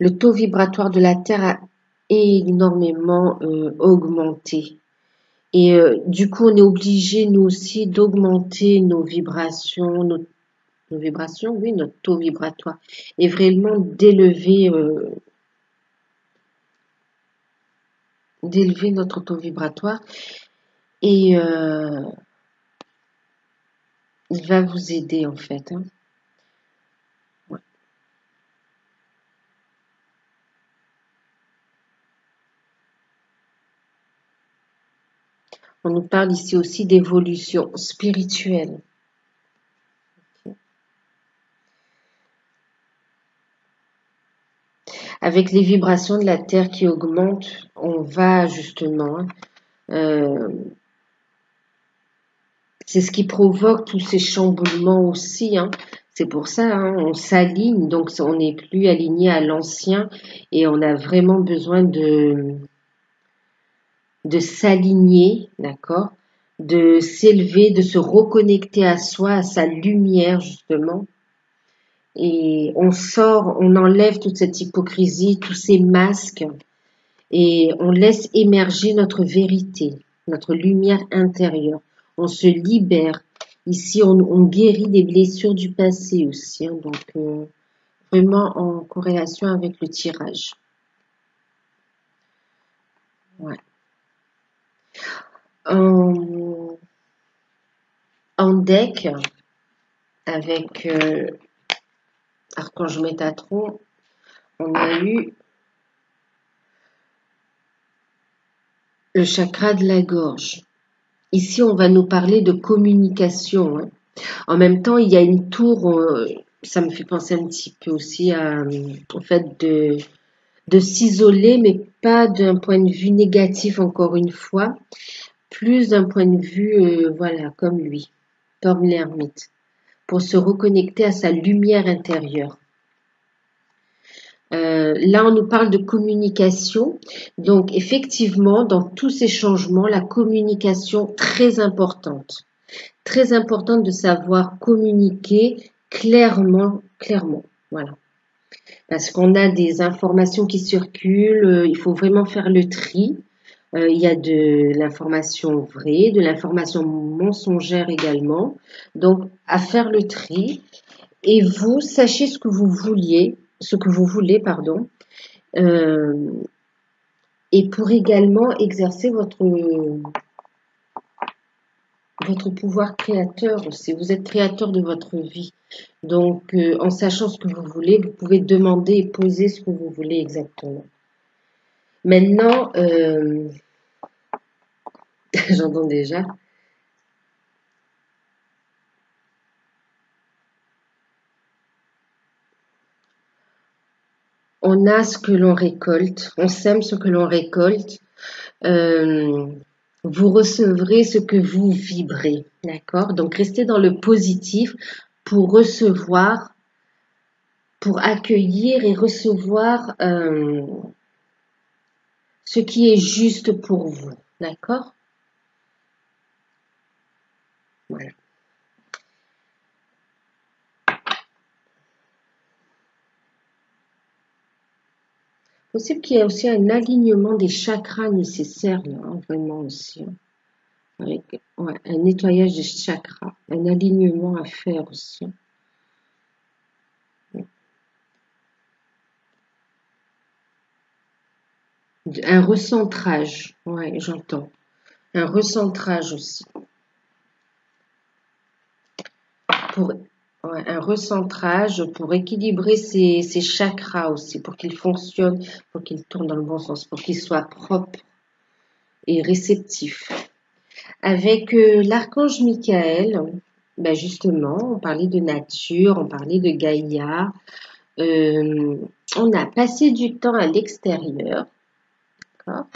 le taux vibratoire de la Terre a énormément augmenté. Et du coup, on est obligé, nous aussi, d'augmenter nos vibrations, nos vibrations, oui, notre taux vibratoire, et vraiment d'élever notre taux vibratoire. Et il va vous aider, en fait, hein. Ouais. On nous parle ici aussi d'évolution spirituelle. Avec les vibrations de la Terre qui augmentent, on va justement, hein, euh, c'est ce qui provoque tous ces chamboulements aussi, hein. C'est pour ça, hein, on s'aligne, donc on n'est plus aligné à l'ancien et on a vraiment besoin de s'aligner, d'accord? De s'élever, de se reconnecter à soi, à sa lumière justement. Et on sort, on enlève toute cette hypocrisie, tous ces masques et on laisse émerger notre vérité, notre lumière intérieure. On se libère. Ici, on guérit des blessures du passé aussi, hein, donc vraiment en corrélation avec le tirage. Ouais. En, en deck, avec Archange Métatron, on a eu le chakra de la gorge. Ici, on va nous parler de communication, hein. En même temps, il y a une tour, ça me fait penser un petit peu aussi au fait de s'isoler, mais pas d'un point de vue négatif, encore une fois, plus d'un point de vue, voilà, comme lui, comme l'ermite, pour se reconnecter à sa lumière intérieure. Là, on nous parle de communication. Donc, effectivement, dans tous ces changements, la communication très importante. Très importante de savoir communiquer clairement. Voilà. Parce qu'on a des informations qui circulent, il faut vraiment faire le tri Il y a de l'information vraie, de l'information mensongère également. Donc, à faire le tri. Et vous, sachez ce que vous voulez, pardon. Euh, et pour également exercer votre pouvoir créateur aussi. Vous êtes créateur de votre vie. Donc, en sachant ce que vous voulez, vous pouvez demander et poser ce que vous voulez exactement. Maintenant, j'entends déjà. On a ce que l'on récolte, on sème ce que l'on récolte. Euh, vous recevrez ce que vous vibrez, d'accord? Donc, restez dans le positif pour recevoir, pour accueillir et recevoir ce qui est juste pour vous, d'accord? Voilà. Possible qu'il y ait aussi un alignement des chakras nécessaires, là, hein, vraiment aussi, hein, avec ouais, un nettoyage des chakras, un alignement à faire aussi. Un recentrage, ouais, j'entends. Un recentrage aussi. Pour, ouais, un recentrage pour équilibrer ces chakras aussi, pour qu'ils fonctionnent, pour qu'ils tournent dans le bon sens, pour qu'ils soient propres et réceptifs. Avec l'archange Michael, ben justement, on parlait de nature, on parlait de Gaïa, euh, on a passé du temps à l'extérieur, d'accord?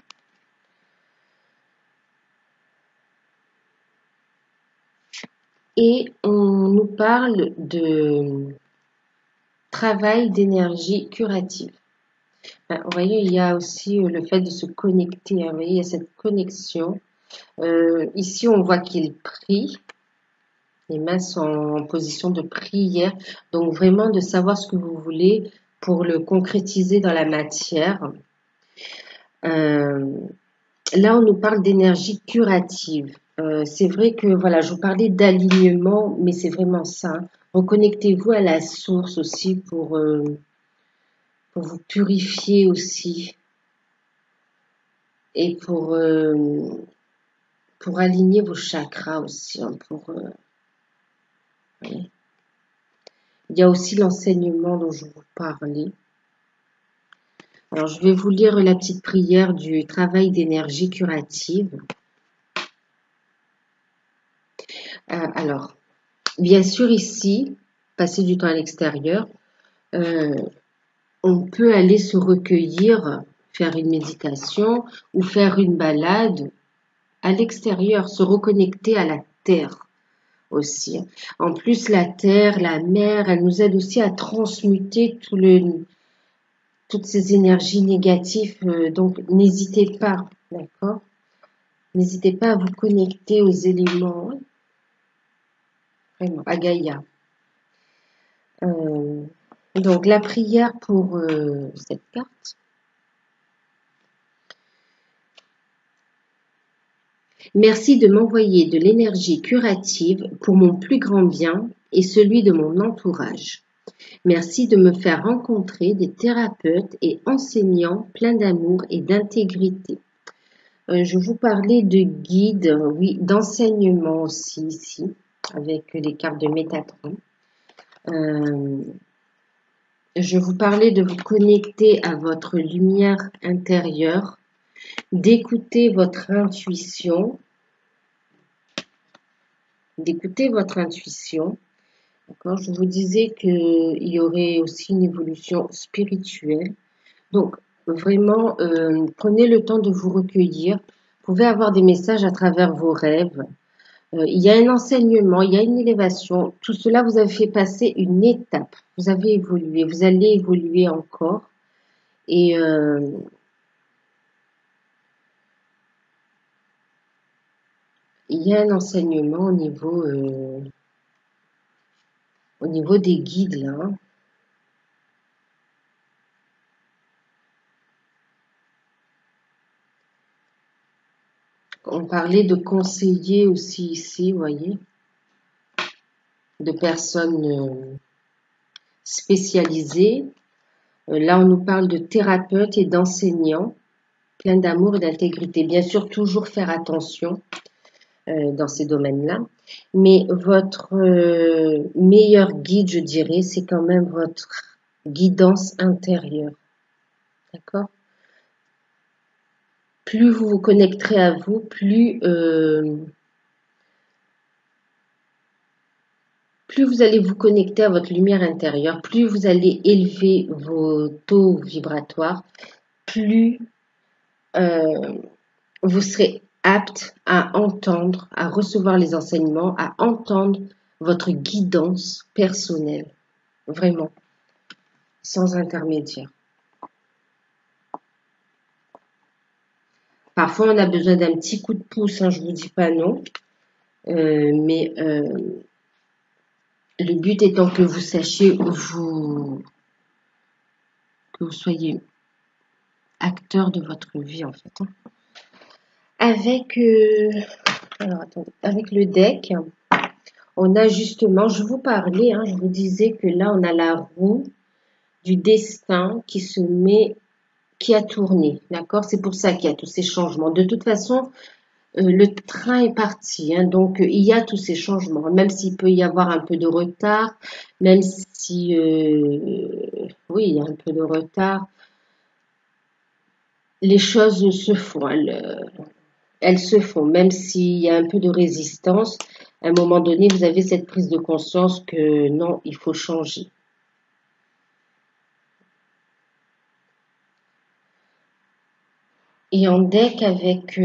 Et on nous parle de travail d'énergie curative. Ben, vous voyez, il y a aussi le fait de se connecter, hein, vous voyez, il y a cette connexion. Ici, on voit qu'il prie, les mains sont en position de prière, donc vraiment de savoir ce que vous voulez pour le concrétiser dans la matière. Euh, Là, on nous parle d'énergie curative. C'est vrai que voilà, je vous parlais d'alignement, mais c'est vraiment ça, hein. Reconnectez-vous à la source aussi pour vous purifier aussi et pour aligner vos chakras aussi, hein, ouais. Il y a aussi l'enseignement dont je vous parlais. Alors, je vais vous lire la petite prière du travail d'énergie curative. Alors, bien sûr, ici, passer du temps à l'extérieur, euh, on peut aller se recueillir, faire une méditation ou faire une balade à l'extérieur, se reconnecter à la terre aussi. En plus, la terre, la mer, elle nous aide aussi à transmuter toutes ces énergies négatives. Donc, n'hésitez pas, d'accord? N'hésitez pas à vous connecter aux éléments, hein, vraiment, à Gaïa. Euh, donc, la prière pour cette carte. Merci de m'envoyer de l'énergie curative pour mon plus grand bien et celui de mon entourage. Merci de me faire rencontrer des thérapeutes et enseignants pleins d'amour et d'intégrité. Je vous parlais de guides, oui, d'enseignement aussi ici, avec les cartes de Métatron. Euh, je vous parlais de vous connecter à votre lumière intérieure, d'écouter votre intuition, d'écouter votre intuition. D'accord. Je vous disais qu'il y aurait aussi une évolution spirituelle. Donc, vraiment, prenez le temps de vous recueillir. Vous pouvez avoir des messages à travers vos rêves. Il y a un enseignement, il y a une élévation. Tout cela, vous avez fait passer une étape. Vous avez évolué, vous allez évoluer encore. Et il y a un enseignement au niveau des guides, là, hein. On parlait de conseillers aussi ici, vous voyez, de personnes spécialisées. Là, on nous parle de thérapeutes et d'enseignants, plein d'amour et d'intégrité. Bien sûr, toujours faire attention dans ces domaines-là. Mais votre meilleur guide, je dirais, c'est quand même votre guidance intérieure. D'accord? Plus vous vous connecterez à vous, plus vous allez vous connecter à votre lumière intérieure, plus vous allez élever vos taux vibratoires, plus vous serez apte à entendre, à recevoir les enseignements, à entendre votre guidance personnelle. Vraiment, sans intermédiaire. Parfois, on a besoin d'un petit coup de pouce, hein, je ne vous dis pas non. Mais le but étant que vous sachiez, que vous soyez acteur de votre vie, en fait. Hein. Avec, alors, attendez, avec le deck, on a justement, je vous parlais, hein, je vous disais que là, on a la roue du destin qui se met, qui a tourné, d'accord? C'est pour ça qu'il y a tous ces changements. De toute façon, le train est parti, hein, donc il y a tous ces changements, même s'il peut y avoir un peu de retard, même si, oui, il y a un peu de retard, les choses se font, elles se font, même s'il y a un peu de résistance. À un moment donné, vous avez cette prise de conscience que non, il faut changer. Et en deck avec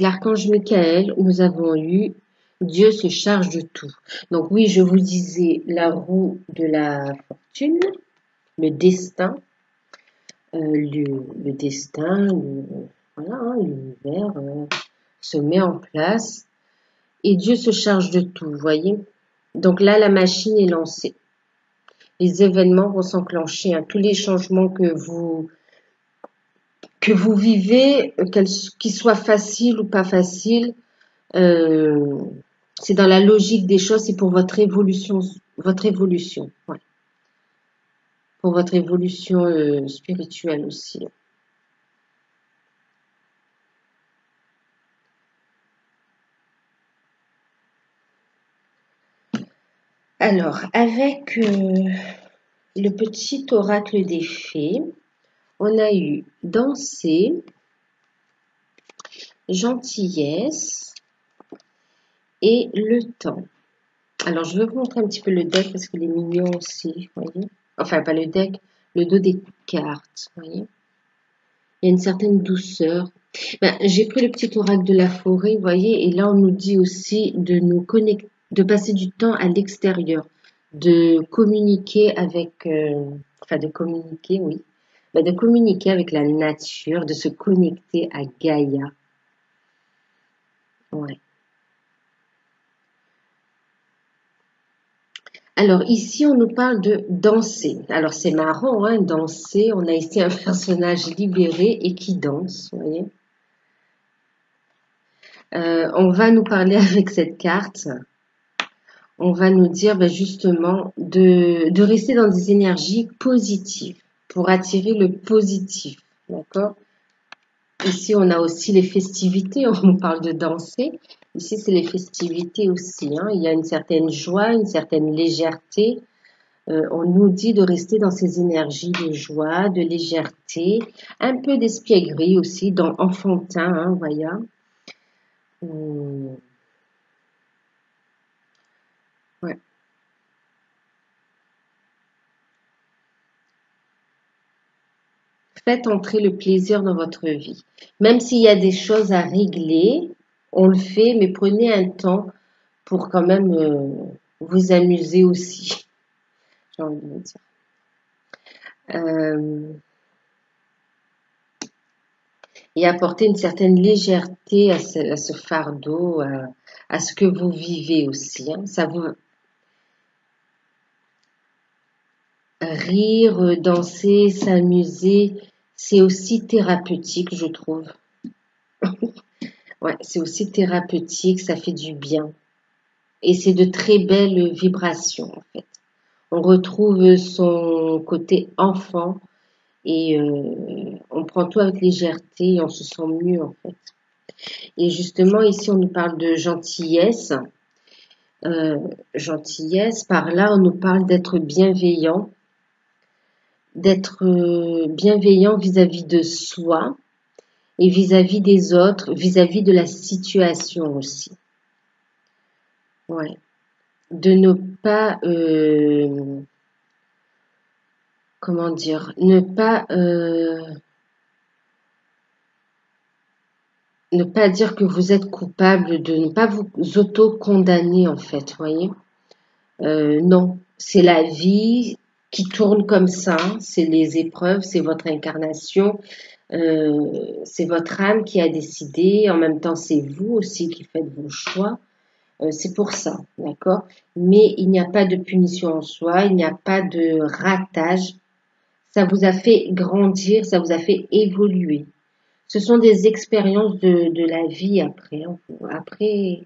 l'archange Michael, nous avons eu Dieu se charge de tout. Donc oui, je vous disais la roue de la fortune, le destin, le destin, voilà, hein, l'univers se met en place et Dieu se charge de tout, vous voyez. Donc là, la machine est lancée. Les événements vont s'enclencher, hein, tous les changements que vous vivez, qu'ils soient faciles ou pas faciles, c'est dans la logique des choses, c'est pour votre évolution, ouais. Pour votre évolution spirituelle aussi. Alors, avec le petit oracle des fées, on a eu danser, gentillesse et le temps. Alors, je vais vous montrer un petit peu le deck parce qu'il est mignon aussi, vous voyez. Enfin, pas le deck, le dos des cartes, vous voyez. Il y a une certaine douceur. Ben, j'ai pris le petit oracle de la forêt, vous voyez, et là, on nous dit aussi de nous connecter, de passer du temps à l'extérieur, de communiquer avec, enfin, de communiquer, oui, ben, de communiquer avec la nature, de se connecter à Gaïa. Ouais. Alors ici, on nous parle de danser. Alors c'est marrant, hein, danser. On a ici un personnage libéré et qui danse, vous voyez. On va nous parler avec cette carte. On va nous dire ben, justement de rester dans des énergies positives pour attirer le positif. D'accord? Ici, on a aussi les festivités. On nous parle de danser. Ici, c'est les festivités aussi. Hein. Il y a une certaine joie, une certaine légèreté. On nous dit de rester dans ces énergies de joie, de légèreté, un peu d'espièglerie aussi, dans enfantin, hein, voyez. Ouais. Faites entrer le plaisir dans votre vie. Même s'il y a des choses à régler, on le fait, mais prenez un temps pour quand même vous amuser aussi, j'ai envie de vous dire. Et apporter une certaine légèreté à ce fardeau, à ce que vous vivez aussi. Hein. Ça vous rire, danser, s'amuser, c'est aussi thérapeutique, je trouve. Ouais, c'est aussi thérapeutique, ça fait du bien. Et c'est de très belles vibrations, en fait. On retrouve son côté enfant et on prend tout avec légèreté et on se sent mieux, en fait. Et justement, ici, on nous parle de gentillesse. Euh, Gentillesse, par là, on nous parle d'être bienveillant vis-à-vis de soi et vis-à-vis des autres, vis-à-vis de la situation aussi. Ouais. De ne pas, comment dire, ne pas dire que vous êtes coupable, de ne pas vous auto-condamner en fait, voyez. Non, c'est la vie qui tourne comme ça, c'est les épreuves, c'est votre incarnation, c'est votre âme qui a décidé, en même temps c'est vous aussi qui faites vos choix. C'est pour ça, d'accord? Mais il n'y a pas de punition en soi, il n'y a pas de ratage. Ça vous a fait grandir, ça vous a fait évoluer. Ce sont des expériences de la vie après, hein. Après,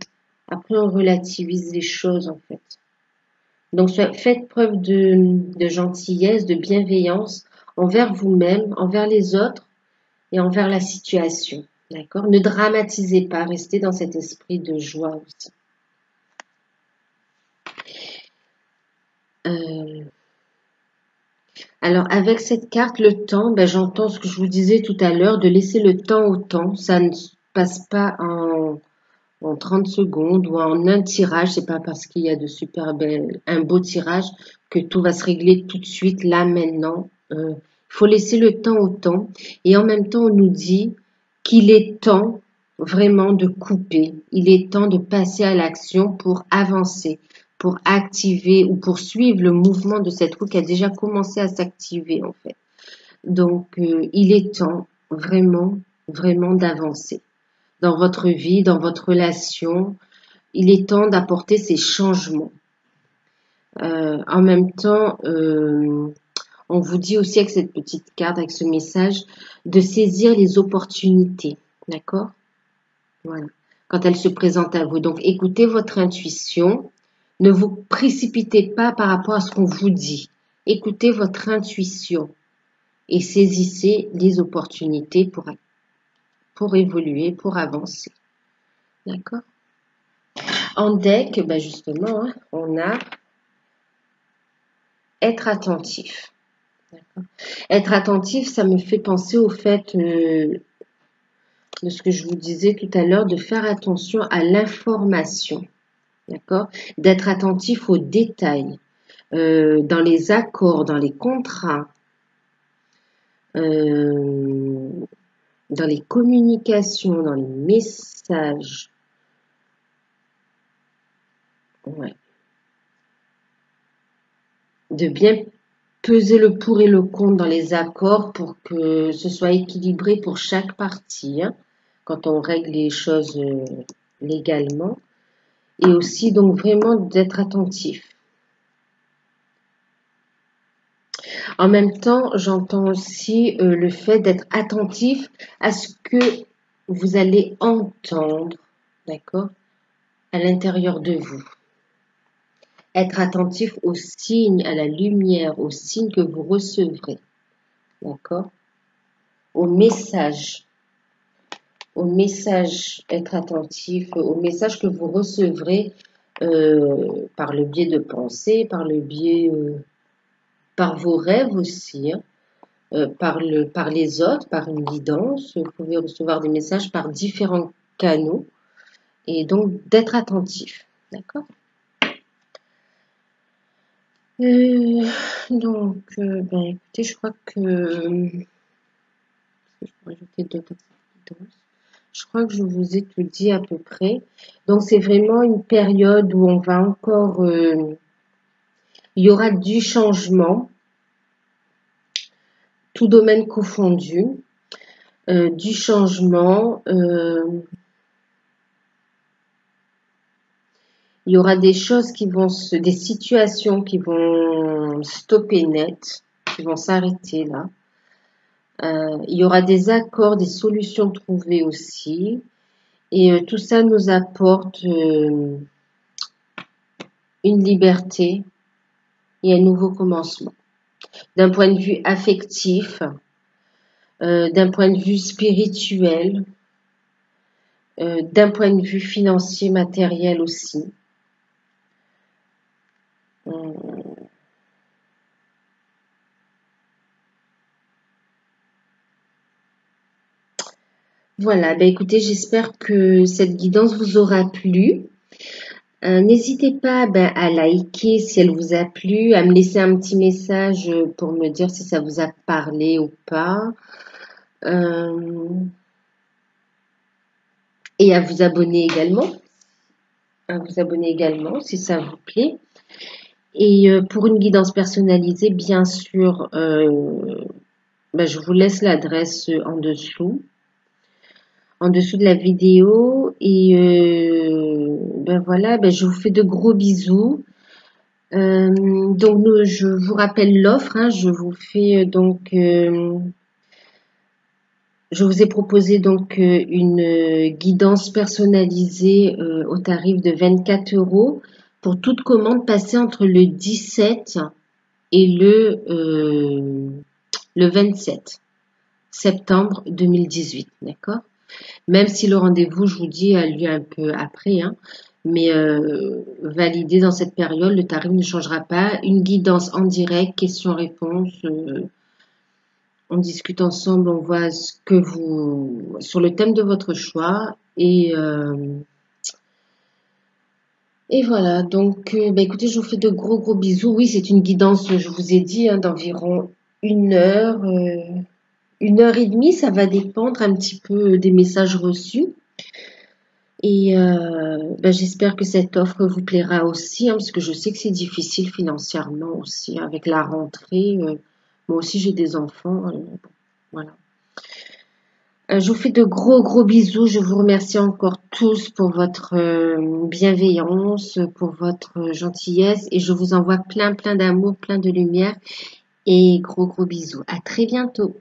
on relativise les choses en fait. Donc, faites preuve de gentillesse, de bienveillance envers vous-même, envers les autres et envers la situation. D'accord? Ne dramatisez pas, restez dans cet esprit de joie aussi. Euh, alors, avec cette carte, le temps, ben, j'entends ce que je vous disais tout à l'heure, de laisser le temps au temps. Ça ne se passe pas en 30 secondes ou en un tirage. C'est pas parce qu'il y a un beau tirage que tout va se régler tout de suite, là, maintenant. Il faut laisser le temps au temps. Et en même temps, on nous dit qu'il est temps vraiment de couper. Il est temps de passer à l'action pour avancer, pour activer ou pour suivre le mouvement de cette roue qui a déjà commencé à s'activer, en fait. Donc, il est temps vraiment, vraiment d'avancer dans votre vie, dans votre relation. Il est temps d'apporter ces changements. En même temps, on vous dit aussi avec cette petite carte, avec ce message, de saisir les opportunités. D'accord? Voilà. Quand elles se présentent à vous. Donc, écoutez votre intuition. Ne vous précipitez pas par rapport à ce qu'on vous dit. Écoutez votre intuition et saisissez les opportunités pour évoluer, pour avancer. D'accord? En deck, ben justement, hein, on a être attentif. Être attentif, ça me fait penser au fait de ce que je vous disais tout à l'heure, de faire attention à l'information. D'accord? D'être attentif aux détails, dans les accords, dans les contrats, euh, dans les communications, dans les messages. Ouais. De bien peser le pour et le contre dans les accords pour que ce soit équilibré pour chaque partie, hein, quand on règle les choses légalement. Et aussi, donc, vraiment d'être attentif. En même temps, j'entends aussi le fait d'être attentif à ce que vous allez entendre, d'accord, à l'intérieur de vous. Être attentif aux signes, à la lumière, aux signes que vous recevrez, d'accord, aux messages, être attentif aux messages que vous recevrez par le biais de pensées, par vos rêves aussi, hein, par les autres, par une guidance. Vous pouvez recevoir des messages par différents canaux et donc d'être attentif. D'accord? Ben, écoutez, je crois que je pourrais ajouter d'autres guidances. Je crois que je vous ai tout dit à peu près. Donc, c'est vraiment une période où on va encore, il y aura du changement, tout domaine confondu, du changement. Il y aura des choses des situations qui vont stopper net, qui vont s'arrêter là. Il y aura des accords, des solutions trouvées aussi. Et tout ça nous apporte une liberté et un nouveau commencement. D'un point de vue affectif, d'un point de vue spirituel, d'un point de vue financier, matériel aussi. Voilà, ben écoutez, j'espère que cette guidance vous aura plu. N'hésitez pas à liker si elle vous a plu, à me laisser un petit message pour me dire si ça vous a parlé ou pas. Et à vous abonner également si ça vous plaît. Et pour une guidance personnalisée, bien sûr, je vous laisse l'adresse en dessous de la vidéo. Et voilà, je vous fais de gros bisous. Donc, je vous rappelle l'offre. Hein, je vous fais je vous ai proposé donc une guidance personnalisée au tarif de 24 € pour toute commande passée entre le 17 et le 27 septembre 2018, d'accord? Même si le rendez-vous, je vous dis, a lieu un peu après, hein, mais validé dans cette période, le tarif ne changera pas. Une guidance en direct, questions-réponses. On discute ensemble, on voit ce que vous sur le thème de votre choix et voilà. Donc, écoutez, je vous fais de gros bisous. Oui, c'est une guidance, je vous ai dit, hein, d'environ 1 heure, 1 heure et demie. Ça va dépendre un petit peu des messages reçus. Et j'espère que cette offre vous plaira aussi, hein, parce que je sais que c'est difficile financièrement aussi, hein, avec la rentrée. Moi aussi, j'ai des enfants. Voilà. Je vous fais de gros bisous. Je vous remercie encore tous pour votre bienveillance, pour votre gentillesse. Et je vous envoie plein d'amour, plein de lumière. Et gros bisous. À très bientôt.